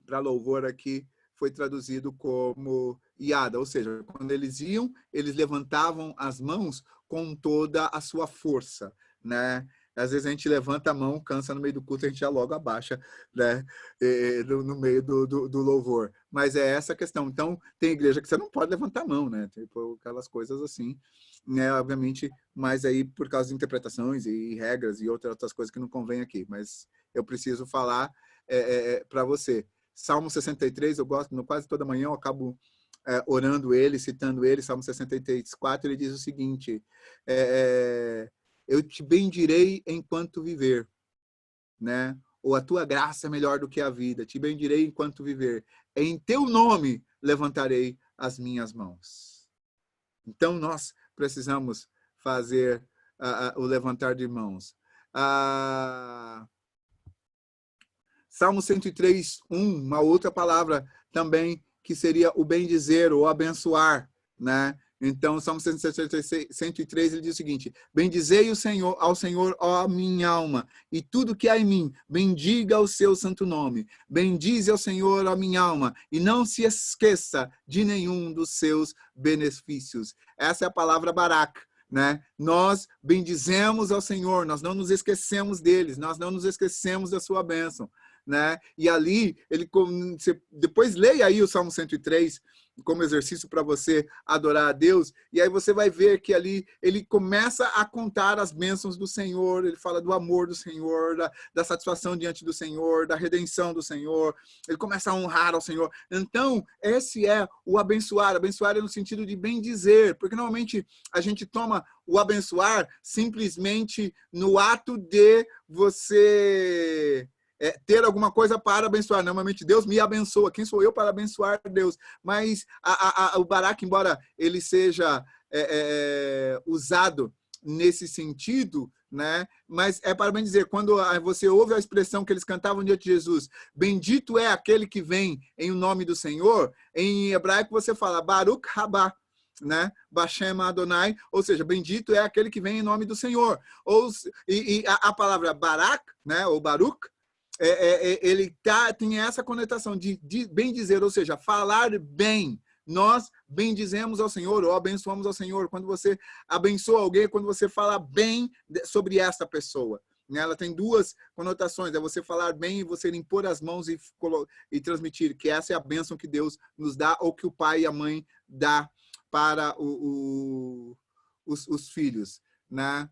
para louvor aqui foi traduzido como yada, ou seja, quando eles iam, eles levantavam as mãos com toda a sua força, né? Às vezes a gente levanta a mão, cansa no meio do culto, a gente já logo abaixa, né? No meio do louvor. Mas é essa a questão. Então, tem igreja que você não pode levantar a mão, né? Tipo, aquelas coisas assim, né? Obviamente, mas aí por causa de interpretações e regras e outras coisas que não convém aqui. Mas eu preciso falar para você. Salmo 63, eu gosto, quase toda manhã eu acabo orando ele, citando ele, Salmo 63, 4, ele diz o seguinte, eu te bendirei enquanto viver, né? Ou a tua graça é melhor do que a vida, te bendirei enquanto viver, em teu nome levantarei as minhas mãos. Então nós precisamos fazer o levantar de mãos. Salmo 103, 1, uma outra palavra também que seria o bendizer ou abençoar, né? Então, Salmo 103, ele diz o seguinte, bendizei ao Senhor, ó minha alma, e tudo que há em mim, bendiga o seu santo nome. Bendize ao Senhor, ó minha alma, e não se esqueça de nenhum dos seus benefícios. Essa é a palavra barak. Né? Nós bendizemos ao Senhor, nós não nos esquecemos deles, nós não nos esquecemos da sua bênção. Né? E ali, depois leia aí o Salmo 103, como exercício para você adorar a Deus, e aí você vai ver que ali ele começa a contar as bênçãos do Senhor, ele fala do amor do Senhor, da satisfação diante do Senhor, da redenção do Senhor, ele começa a honrar ao Senhor. Então, esse é o abençoar. Abençoar é no sentido de bem dizer, porque normalmente a gente toma o abençoar simplesmente no ato de você ter alguma coisa para abençoar. Normalmente Deus me abençoa. Quem sou eu para abençoar Deus? Mas o Barak, embora ele seja usado nesse sentido, né? Mas é para bem dizer, quando você ouve a expressão que eles cantavam diante de Jesus, bendito é aquele que vem em nome do Senhor, em hebraico você fala Baruch Rabá, né? Bashem Adonai, ou seja, bendito é aquele que vem em nome do Senhor. E a palavra Barak, né? Ou Baruch, ele tem essa conotação de bem dizer, ou seja, falar bem. Nós bendizemos ao Senhor ou abençoamos ao Senhor. Quando você abençoa alguém, quando você fala bem sobre essa pessoa. Ela tem duas conotações, é você falar bem e você impor as mãos e transmitir, que essa é a bênção que Deus nos dá ou que o pai e a mãe dá para os filhos. Né?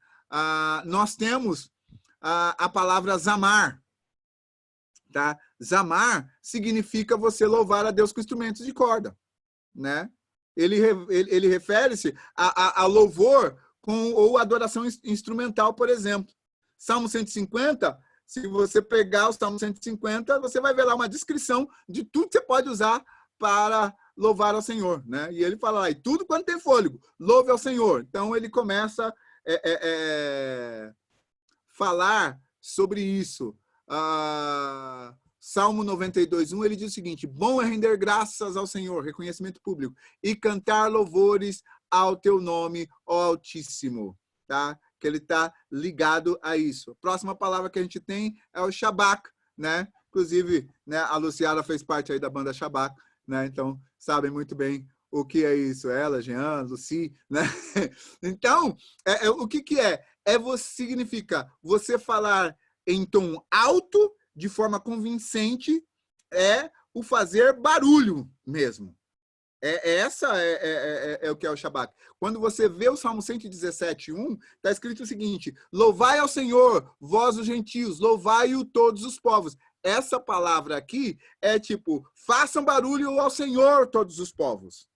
Nós temos a palavra zamar. Tá? Zamar significa você louvar a Deus com instrumentos de corda. Né? Ele refere-se a louvor ou adoração instrumental, por exemplo. Salmo 150, se você pegar o Salmo 150, você vai ver lá uma descrição de tudo que você pode usar para louvar ao Senhor. Né? E ele fala lá, e tudo quanto tem fôlego, louve ao Senhor. Então ele começa a falar sobre isso. Salmo 92:1, ele diz o seguinte: bom é render graças ao Senhor, reconhecimento público, e cantar louvores ao teu nome, ó Altíssimo. Tá? Que ele está ligado a isso. A próxima palavra que a gente tem é o Shabak, né? Inclusive, né, a Luciara fez parte aí da banda Shabak, né? Então, sabem muito bem o que é isso. Ela, Jean, Lucy, né? Então, o que é? Significa você falar em tom alto, de forma convincente, o fazer barulho mesmo. É o que é o Shabak. Quando você vê o Salmo 117:1, está escrito o seguinte: louvai ao Senhor, vós os gentios, louvai-o todos os povos. Essa palavra aqui é tipo, façam barulho ao Senhor todos os povos.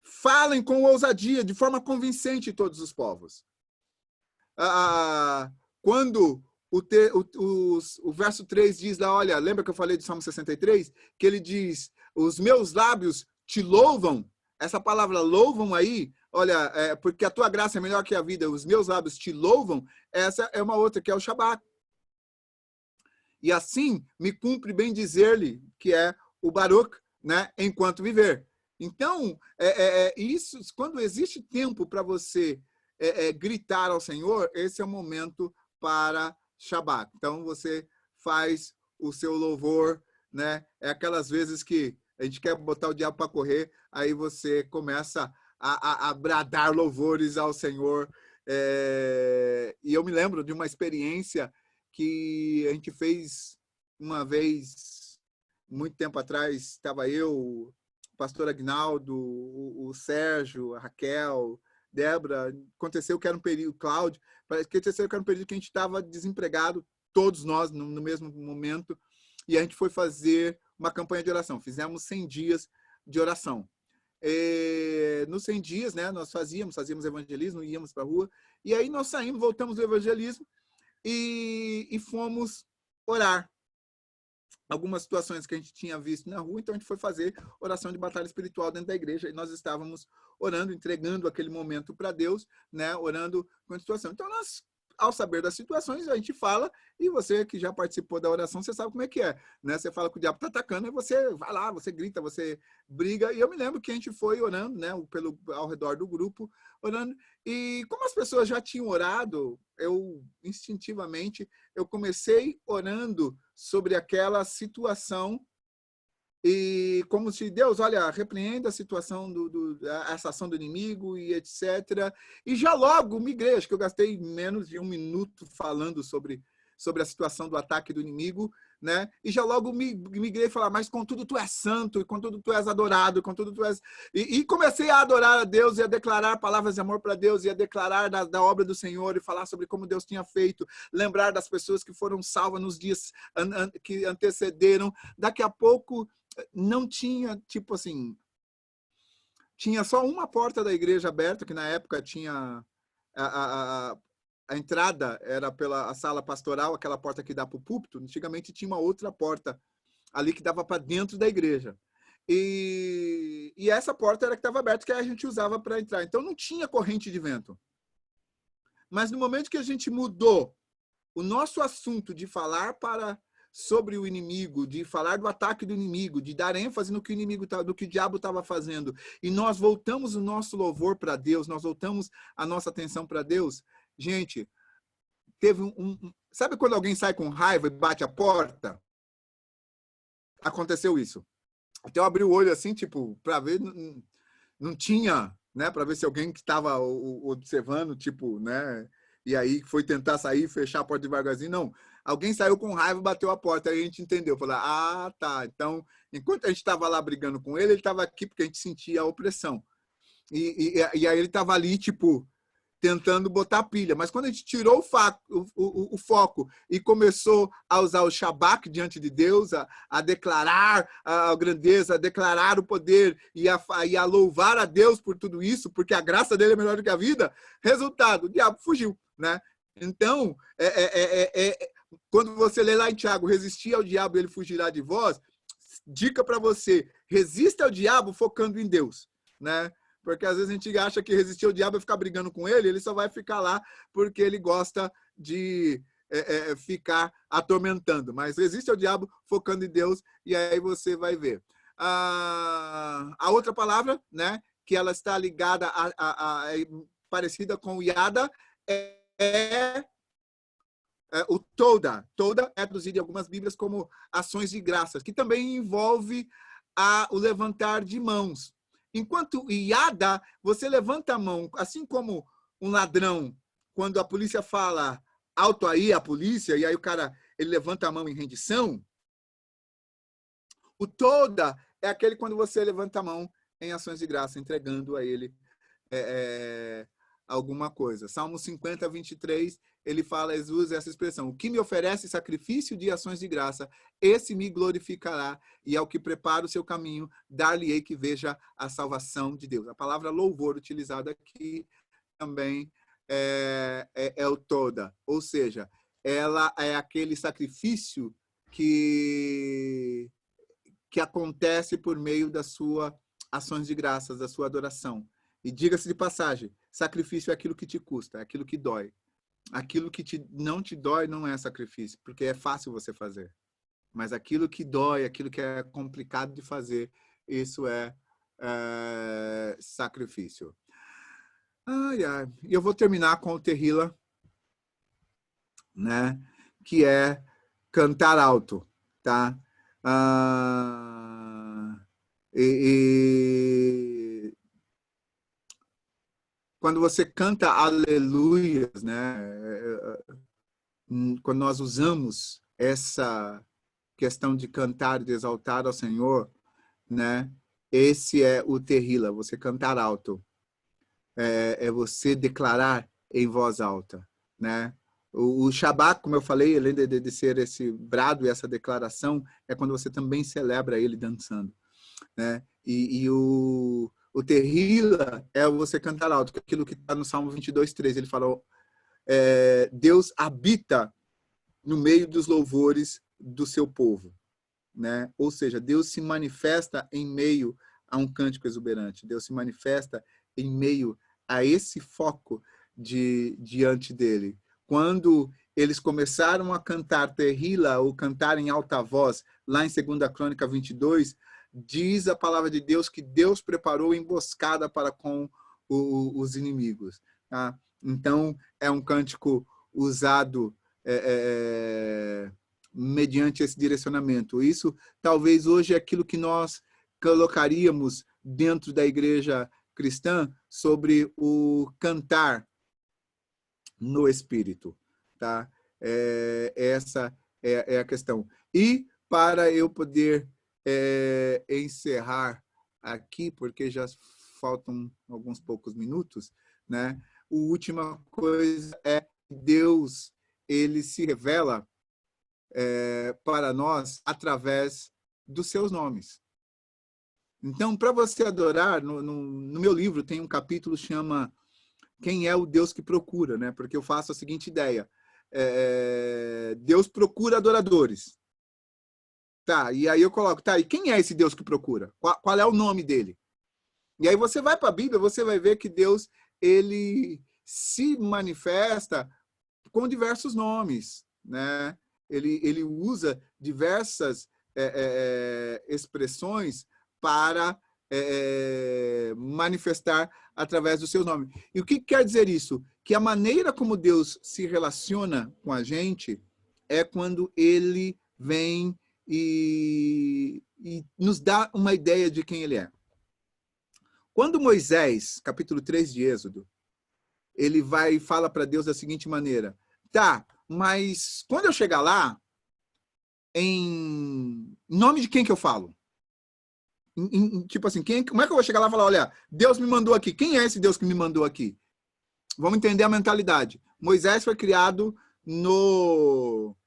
Falem com ousadia, de forma convincente todos os povos. Quando o verso 3 diz lá, olha, lembra que eu falei do Salmo 63? Que ele diz, os meus lábios te louvam. Essa palavra louvam aí, olha, porque a tua graça é melhor que a vida, os meus lábios te louvam, essa é uma outra, que é o Shabbat. E assim me cumpre bem dizer-lhe, que é o Baruch, né, enquanto viver. Então, isso, quando existe tempo para você gritar ao Senhor, esse é o momento para Shabbat. Então, você faz o seu louvor, né? É aquelas vezes que a gente quer botar o diabo para correr, aí você começa a bradar louvores ao Senhor. E eu me lembro de uma experiência que a gente fez uma vez, muito tempo atrás, estava eu, o pastor Agnaldo, o Sérgio, a Raquel, Débora, aconteceu que era um período, Cláudio, aconteceu que era um período que a gente estava desempregado, todos nós, no mesmo momento, e a gente foi fazer uma campanha de oração. Fizemos 100 dias de oração. Nos 100 dias, né, nós fazíamos evangelismo, íamos para a rua, e aí nós saímos, voltamos do evangelismo e fomos orar. Algumas situações que a gente tinha visto na rua, então a gente foi fazer oração de batalha espiritual dentro da igreja, e nós estávamos orando, entregando aquele momento para Deus, né, orando com a situação. Então, nós, ao saber das situações, a gente fala, e você que já participou da oração, você sabe como é que é, né? Você fala que o diabo está atacando, e você vai lá, você grita, você briga, e eu me lembro que a gente foi orando, né, ao redor do grupo, orando, e como as pessoas já tinham orado, eu, instintivamente, eu comecei orando sobre aquela situação, e como se Deus, olha, repreenda a situação, essa ação do inimigo e etc. E já logo migrei, acho que eu gastei menos de 1 minuto falando sobre sobre a situação do ataque do inimigo, né? E já logo migrei a falar, mas contudo tu és santo, e contudo tu és adorado, e contudo tu és... E comecei a adorar a Deus, e a declarar palavras de amor para Deus, e a declarar da obra do Senhor, e falar sobre como Deus tinha feito, lembrar das pessoas que foram salvas nos dias que antecederam. Daqui a pouco, não tinha, tipo assim, tinha só uma porta da igreja aberta, que na época tinha... A entrada era pela sala pastoral, aquela porta que dá para o púlpito. Antigamente tinha uma outra porta ali que dava para dentro da igreja. E essa porta era que estava aberta, que a gente usava para entrar. Então não tinha corrente de vento. Mas no momento que a gente mudou o nosso assunto de falar sobre o inimigo, de falar do ataque do inimigo, de dar ênfase no que o diabo estava fazendo, e nós voltamos o nosso louvor para Deus, nós voltamos a nossa atenção para Deus, gente, teve sabe quando alguém sai com raiva e bate a porta? Aconteceu isso. Até eu abri o olho assim, tipo, para ver, não tinha, né, para ver se alguém que estava observando, tipo, né, e aí foi tentar sair, fechar a porta devagarzinho, não. Alguém saiu com raiva e bateu a porta, aí a gente entendeu. Falou, ah, tá. Então, enquanto a gente estava lá brigando com ele estava aqui porque a gente sentia a opressão. E aí ele estava ali, tipo, tentando botar pilha. Mas quando a gente tirou o foco e começou a usar o Shabbat diante de Deus, a declarar a grandeza, a declarar o poder e a louvar a Deus por tudo isso, porque a graça dele é melhor do que a vida, resultado, o diabo fugiu, né? Então, quando você lê lá em Tiago, resistir ao diabo, ele fugirá de vós, dica para você, resista ao diabo focando em Deus, né? Porque às vezes a gente acha que resistir ao diabo é ficar brigando com ele, ele só vai ficar lá porque ele gosta de ficar atormentando. Mas resiste ao diabo focando em Deus e aí você vai ver. A outra palavra, né, que ela está ligada parecida com o yada, o toda. Toda é traduzido em algumas bíblias como ações de graças, que também envolve o levantar de mãos. Enquanto iada, você levanta a mão, assim como um ladrão, quando a polícia fala alto aí, a polícia, e aí o cara ele levanta a mão em rendição. O toda é aquele quando você levanta a mão em ações de graça, entregando a ele alguma coisa. Salmo 50, 23, ele usa essa expressão: o que me oferece sacrifício de ações de graça, esse me glorificará, e ao que prepara o seu caminho, dar-lhe-ei que veja a salvação de Deus. A palavra louvor utilizada aqui também é o toda, ou seja, ela é aquele sacrifício que acontece por meio das suas ações de graças, da sua adoração. E diga-se de passagem, sacrifício é aquilo que te custa, é aquilo que dói. Aquilo que não te dói não é sacrifício, porque é fácil você fazer. Mas aquilo que dói, aquilo que é complicado de fazer, isso é sacrifício. E eu vou terminar com o Tehila, né? Que é cantar alto, tá? Quando você canta aleluias, né? Quando nós usamos essa questão de cantar e de exaltar ao Senhor, né? Esse é o Tehila, você cantar alto. É você declarar em voz alta, né? O Shabbat, como eu falei, além de ser esse brado e essa declaração, é quando você também celebra ele dançando, né? E o Tehila é você cantar alto, aquilo que está no Salmo 22, 3, ele falou, Deus habita no meio dos louvores do seu povo, né? Ou seja, Deus se manifesta em meio a um cântico exuberante, Deus se manifesta em meio a esse foco diante dele. Quando eles começaram a cantar Tehila, ou cantar em alta voz, lá em 2 Crônica 22, diz a palavra de Deus que Deus preparou emboscada para com os inimigos. Tá? Então, é um cântico usado mediante esse direcionamento. Isso, talvez, hoje é aquilo que nós colocaríamos dentro da igreja cristã sobre o cantar no Espírito. Tá? Essa é a questão. E para eu poder encerrar aqui, porque já faltam alguns poucos minutos, né? A última coisa é que Deus, ele se revela para nós através dos seus nomes. Então, para você adorar, no meu livro tem um capítulo que chama Quem é o Deus que procura, né? Porque eu faço a seguinte ideia. Deus procura adoradores. Tá, e aí eu coloco, tá, e quem é esse Deus que procura? Qual é o nome dele? E aí você vai para a Bíblia, você vai ver que Deus, ele se manifesta com diversos nomes, né? Ele usa diversas expressões para manifestar através dos seus nomes. E o que quer dizer isso? Que a maneira como Deus se relaciona com a gente é quando ele vem e nos dá uma ideia de quem ele é. Quando Moisés, capítulo 3 de Êxodo, ele vai e fala para Deus da seguinte maneira: tá, mas quando eu chegar lá, em nome de quem que eu falo? Tipo assim, como é que eu vou chegar lá e falar, olha, Deus me mandou aqui. Quem é esse Deus que me mandou aqui? Vamos entender a mentalidade. Moisés foi criado no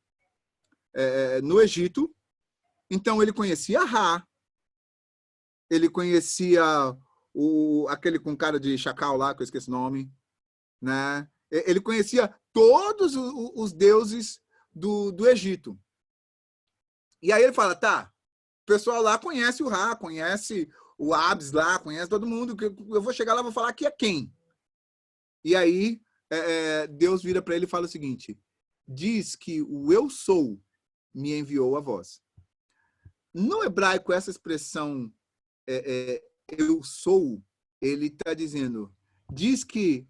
Egito, então ele conhecia Ra, ele conhecia aquele com cara de chacal lá, que eu esqueci o nome, né? Ele conhecia todos os deuses do Egito. E aí ele fala, tá, o pessoal lá conhece o Ra, conhece o Abs lá, conhece todo mundo, eu vou chegar lá e vou falar que é quem? E aí Deus vira para ele e fala o seguinte: diz que o eu sou me enviou a vós. No hebraico, essa expressão eu sou, ele está dizendo, diz que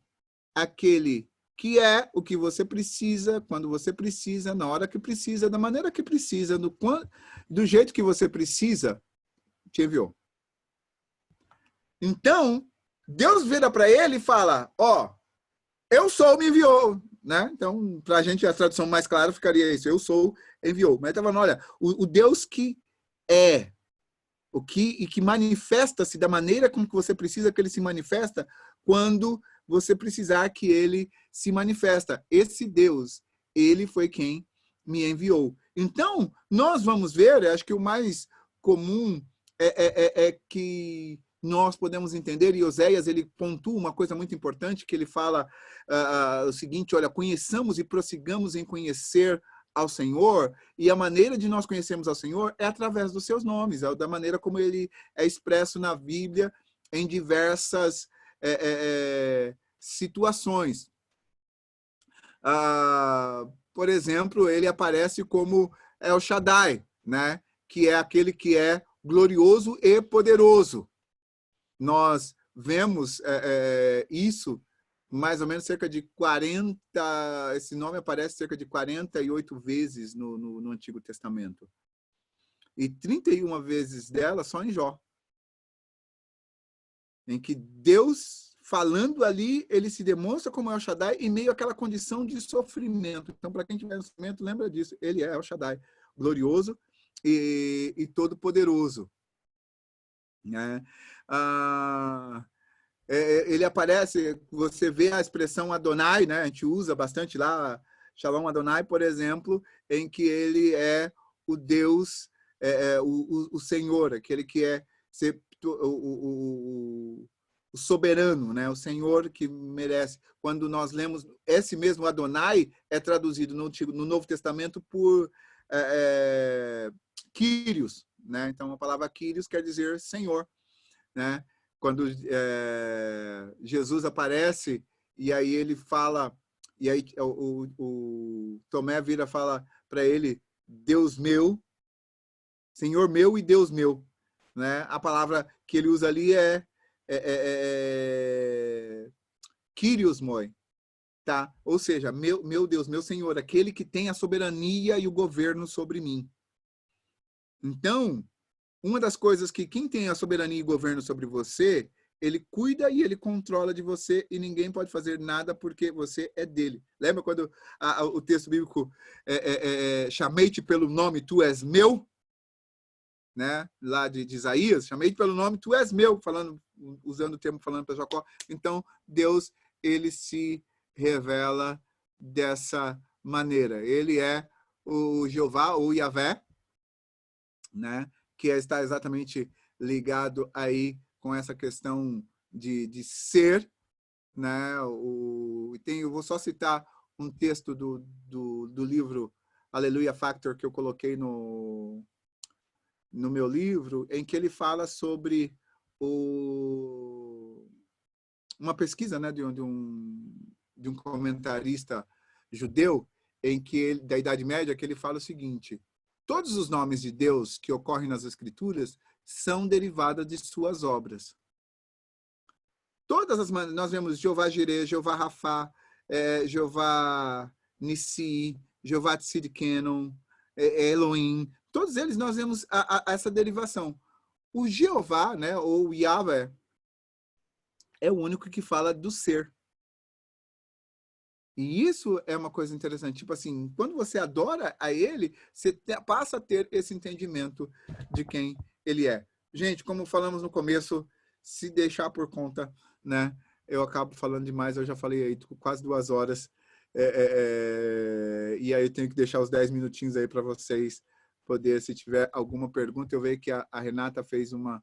aquele que é o que você precisa, quando você precisa, na hora que precisa, da maneira que precisa, do jeito que você precisa, te enviou. Então, Deus vira para ele e fala, ó, eu sou, me enviou. Né? Então, para a gente, a tradução mais clara ficaria isso, eu sou, enviou. Mas ele está falando, olha, o Deus que é, e que manifesta-se da maneira como que você precisa que ele se manifesta, quando você precisar que ele se manifesta. Esse Deus, ele foi quem me enviou. Então, nós vamos ver, acho que o mais comum é que nós podemos entender, e Oséias, ele pontua uma coisa muito importante, que ele fala o seguinte, olha, conheçamos e prossigamos em conhecer ao Senhor, e a maneira de nós conhecermos ao Senhor é através dos seus nomes, da maneira como ele é expresso na Bíblia em diversas situações. Por exemplo, ele aparece como El Shaddai, né? Que é aquele que é glorioso e poderoso. Nós vemos isso mais ou menos cerca de 40, esse nome aparece cerca de 48 vezes no Antigo Testamento. E 31 vezes delas só em Jó. Em que Deus, falando ali, ele se demonstra como El Shaddai em meio àquela condição de sofrimento. Então, para quem tiver no sofrimento, lembra disso. Ele é El Shaddai, glorioso e todo-poderoso. Né? Ele aparece, você vê a expressão Adonai, né? A gente usa bastante lá, Shalom Adonai, por exemplo, em que ele é o Deus, o Senhor, aquele que é o soberano, né? O Senhor que merece. Quando nós lemos, esse mesmo Adonai é traduzido no Novo Testamento por Kyrios, né? Então a palavra Kyrios quer dizer Senhor, né? Quando Jesus aparece, e aí ele fala, e aí o Tomé vira e fala para ele, Deus meu, Senhor meu e Deus meu. Né? A palavra que ele usa ali é Kyrios moi, tá? Ou seja, meu Deus, meu Senhor, aquele que tem a soberania e o governo sobre mim. Então, uma das coisas que quem tem a soberania e governo sobre você Ele cuida e ele controla de você e ninguém pode fazer nada porque você é dele. Lembra quando o texto bíblico chamei-te pelo nome, tu és meu? Né? Lá de Isaías, chamei-te pelo nome, tu és meu, usando o termo falando para Jacó. Então, Deus, ele se revela dessa maneira. Ele é o Jeová, ou Yahvé, né? Que está exatamente ligado aí com essa questão de ser, né? Eu vou só citar um texto do livro Aleluia Factor que eu coloquei no meu livro, em que ele fala sobre uma pesquisa, né, de um comentarista judeu, em que ele, da Idade Média, que ele fala o seguinte: todos os nomes de Deus que ocorrem nas Escrituras são derivados de suas obras. Todas as maneiras, nós vemos Jeová Jireh, Jeová Rafá, Jeová Nissi, Jeová Tzidkenu, Elohim, todos eles nós vemos essa derivação. O Jeová, né, ou Yahvé, é o único que fala do ser. E isso é uma coisa interessante. Tipo assim, quando você adora a ele, você passa a ter esse entendimento de quem ele é. Gente, como falamos no começo, se deixar por conta, né, eu acabo falando demais, eu já falei aí quase 2 horas. E aí eu tenho que deixar os 10 minutinhos aí para vocês poder, se tiver alguma pergunta. Eu vejo que a Renata fez uma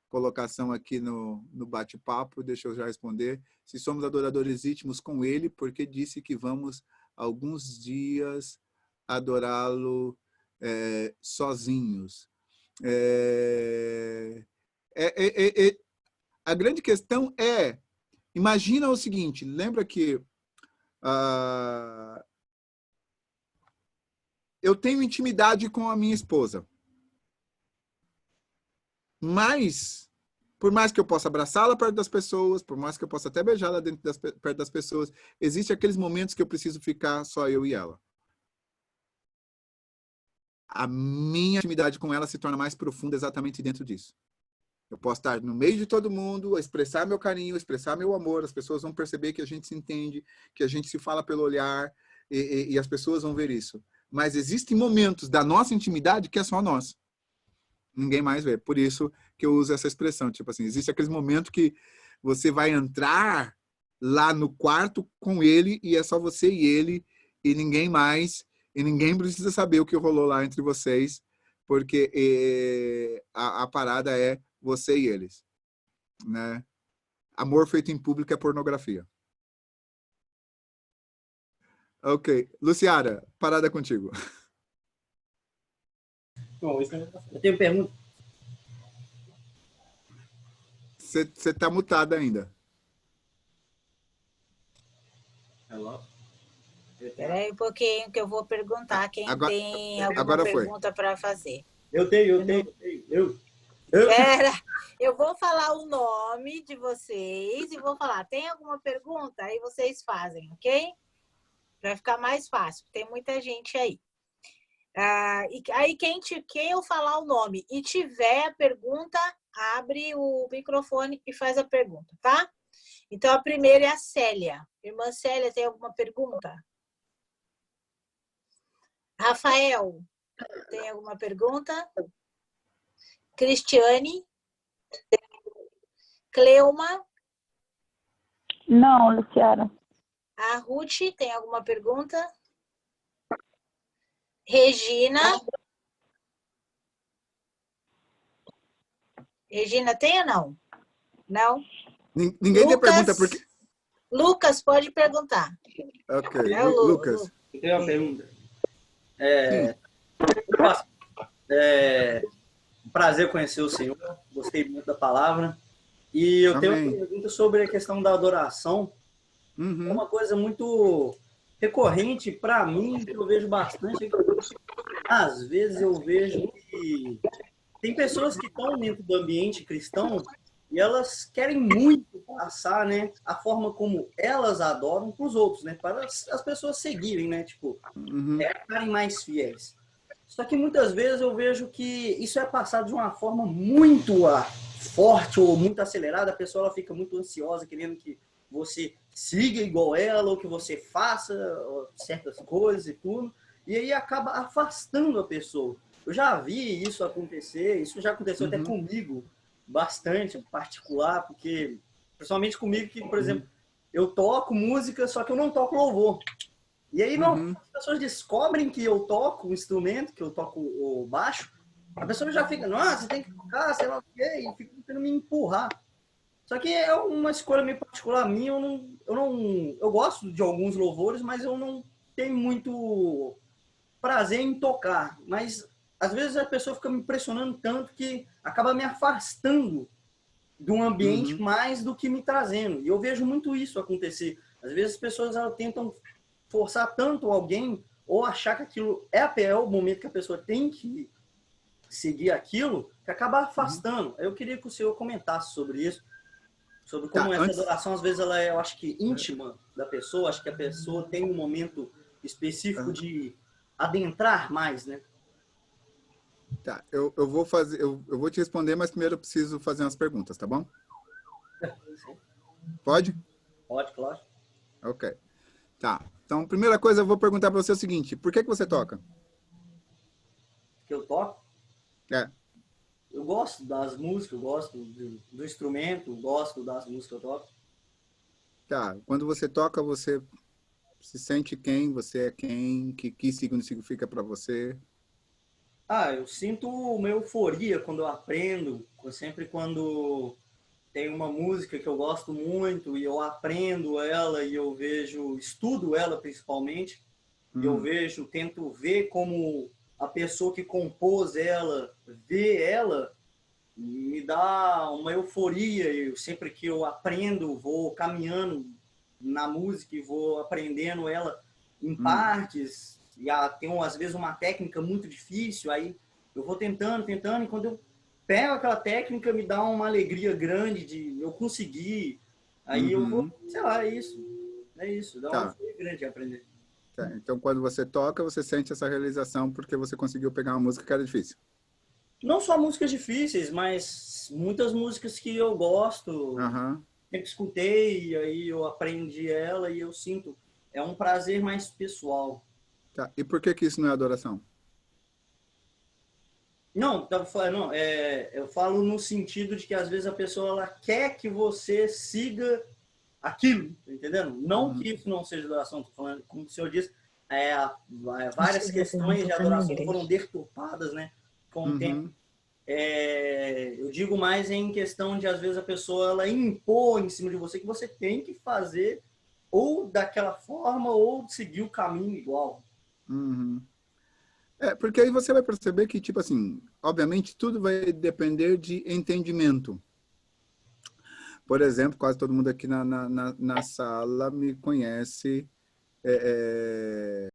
colocação aqui no bate-papo, deixa eu já responder. Se somos adoradores íntimos com ele, porque disse que vamos alguns dias adorá-lo sozinhos. A grande questão é, imagina o seguinte, lembra que eu tenho intimidade com a minha esposa, mas, por mais que eu possa abraçá-la perto das pessoas, por mais que eu possa até beijá-la perto das pessoas, existem aqueles momentos que eu preciso ficar só eu e ela. A minha intimidade com ela se torna mais profunda exatamente dentro disso. Eu posso estar no meio de todo mundo, expressar meu carinho, expressar meu amor, as pessoas vão perceber que a gente se entende, que a gente se fala pelo olhar, e as pessoas vão ver isso. Mas existem momentos da nossa intimidade que é só nós. Ninguém mais vê. Por isso que eu uso essa expressão. Tipo assim, existe aquele momento que você vai entrar lá no quarto com ele e é só você e ele e ninguém mais. E ninguém precisa saber o que rolou lá entre vocês, porque a parada é você e eles. Né? Amor feito em público é pornografia. Ok. Luciara, parada contigo. Bom, eu tenho pergunta. Você está mutada ainda. Espera aí um pouquinho que eu vou perguntar quem tem alguma pergunta para fazer. Eu tenho. Espera, eu vou falar o nome de vocês e vou falar, tem alguma pergunta? Aí vocês fazem, ok? Vai ficar mais fácil, tem muita gente aí. E aí, quem eu falar o nome e tiver a pergunta, abre o microfone e faz a pergunta, tá? Então, a primeira é a Célia. Irmã Célia, tem alguma pergunta? Rafael, tem alguma pergunta? Cristiane? Cleuma? Não, Luciara. A Ruth, tem alguma pergunta? Regina? Regina, tem ou não? Não? Ninguém tem pergunta porque... Lucas, pode perguntar. Ok, Lucas. Eu tenho uma pergunta. Um prazer conhecer o senhor, gostei muito da palavra. E eu tenho uma pergunta sobre a questão da adoração. É uma coisa muito recorrente para mim, que eu vejo bastante. Às vezes eu vejo que tem pessoas que estão dentro do ambiente cristão e elas querem muito passar, né, a forma como elas adoram para os outros, né, para as pessoas seguirem, né, tipo, ficarem mais fiéis. Só que muitas vezes eu vejo que isso é passado de uma forma muito forte ou muito acelerada, a pessoa ela fica muito ansiosa, querendo que você siga igual ela, ou que você faça certas coisas e tudo, e aí acaba afastando a pessoa. Eu já vi isso acontecer, isso já aconteceu até comigo, bastante, particular, porque, principalmente comigo, que, por exemplo, eu toco música, só que eu não toco louvor. E aí as pessoas descobrem que eu toco o instrumento, que eu toco o baixo, a pessoa já fica, nossa, você tem que tocar, sei lá o quê, e fica tentando me empurrar. Só que é uma escolha meio particular minha, eu gosto de alguns louvores, mas eu não tenho muito prazer em tocar. Mas às vezes a pessoa fica me impressionando tanto que acaba me afastando do ambiente mais do que me trazendo. E eu vejo muito isso acontecer. Às vezes as pessoas elas tentam forçar tanto alguém ou achar que aquilo é o momento que a pessoa tem que seguir aquilo, que acaba afastando. Eu queria que o senhor comentasse sobre isso, sobre como essa adoração, às vezes, ela é, eu acho que, íntima da pessoa. Acho que a pessoa tem um momento específico de adentrar mais, né? Tá, eu vou te responder, mas primeiro eu preciso fazer umas perguntas, tá bom? Sim. Pode? Pode, claro. Ok. Tá. Então, primeira coisa, eu vou perguntar para você o seguinte: por que você toca? Que eu toco? É. Eu gosto das músicas, eu gosto do instrumento, eu gosto das músicas que eu toco. Tá. Quando você toca, você se sente quem? Você é quem? Que significa para você? Eu sinto uma euforia quando eu aprendo, sempre quando tem uma música que eu gosto muito e eu aprendo ela e eu estudo ela principalmente, e eu tento ver como a pessoa que compôs ela vê ela, me dá uma euforia. Eu, sempre que eu aprendo, vou caminhando na música e vou aprendendo ela em partes, e tem às vezes uma técnica muito difícil, aí eu vou tentando, e quando eu pego aquela técnica, me dá uma alegria grande de eu conseguir, aí eu vou, sei lá, é isso, dá uma alegria grande de aprender. Tá. Então, quando você toca, você sente essa realização porque você conseguiu pegar uma música que era difícil. Não só músicas difíceis, mas muitas músicas que eu gosto, sempre escutei, e aí eu aprendi ela e eu sinto. É um prazer mais pessoal. Tá. E por que isso não é adoração? Não, eu falo no sentido de que às vezes a pessoa ela quer que você siga aquilo, tá entendendo? Não que isso não seja adoração, tô falando, como o senhor disse, várias questões de adoração foram deturpadas, né, com o tempo. Eu digo mais em questão de, às vezes, a pessoa ela impor em cima de você que você tem que fazer ou daquela forma ou seguir o caminho igual. Porque aí você vai perceber que, tipo assim, obviamente tudo vai depender de entendimento. Por exemplo, quase todo mundo aqui na sala me conhece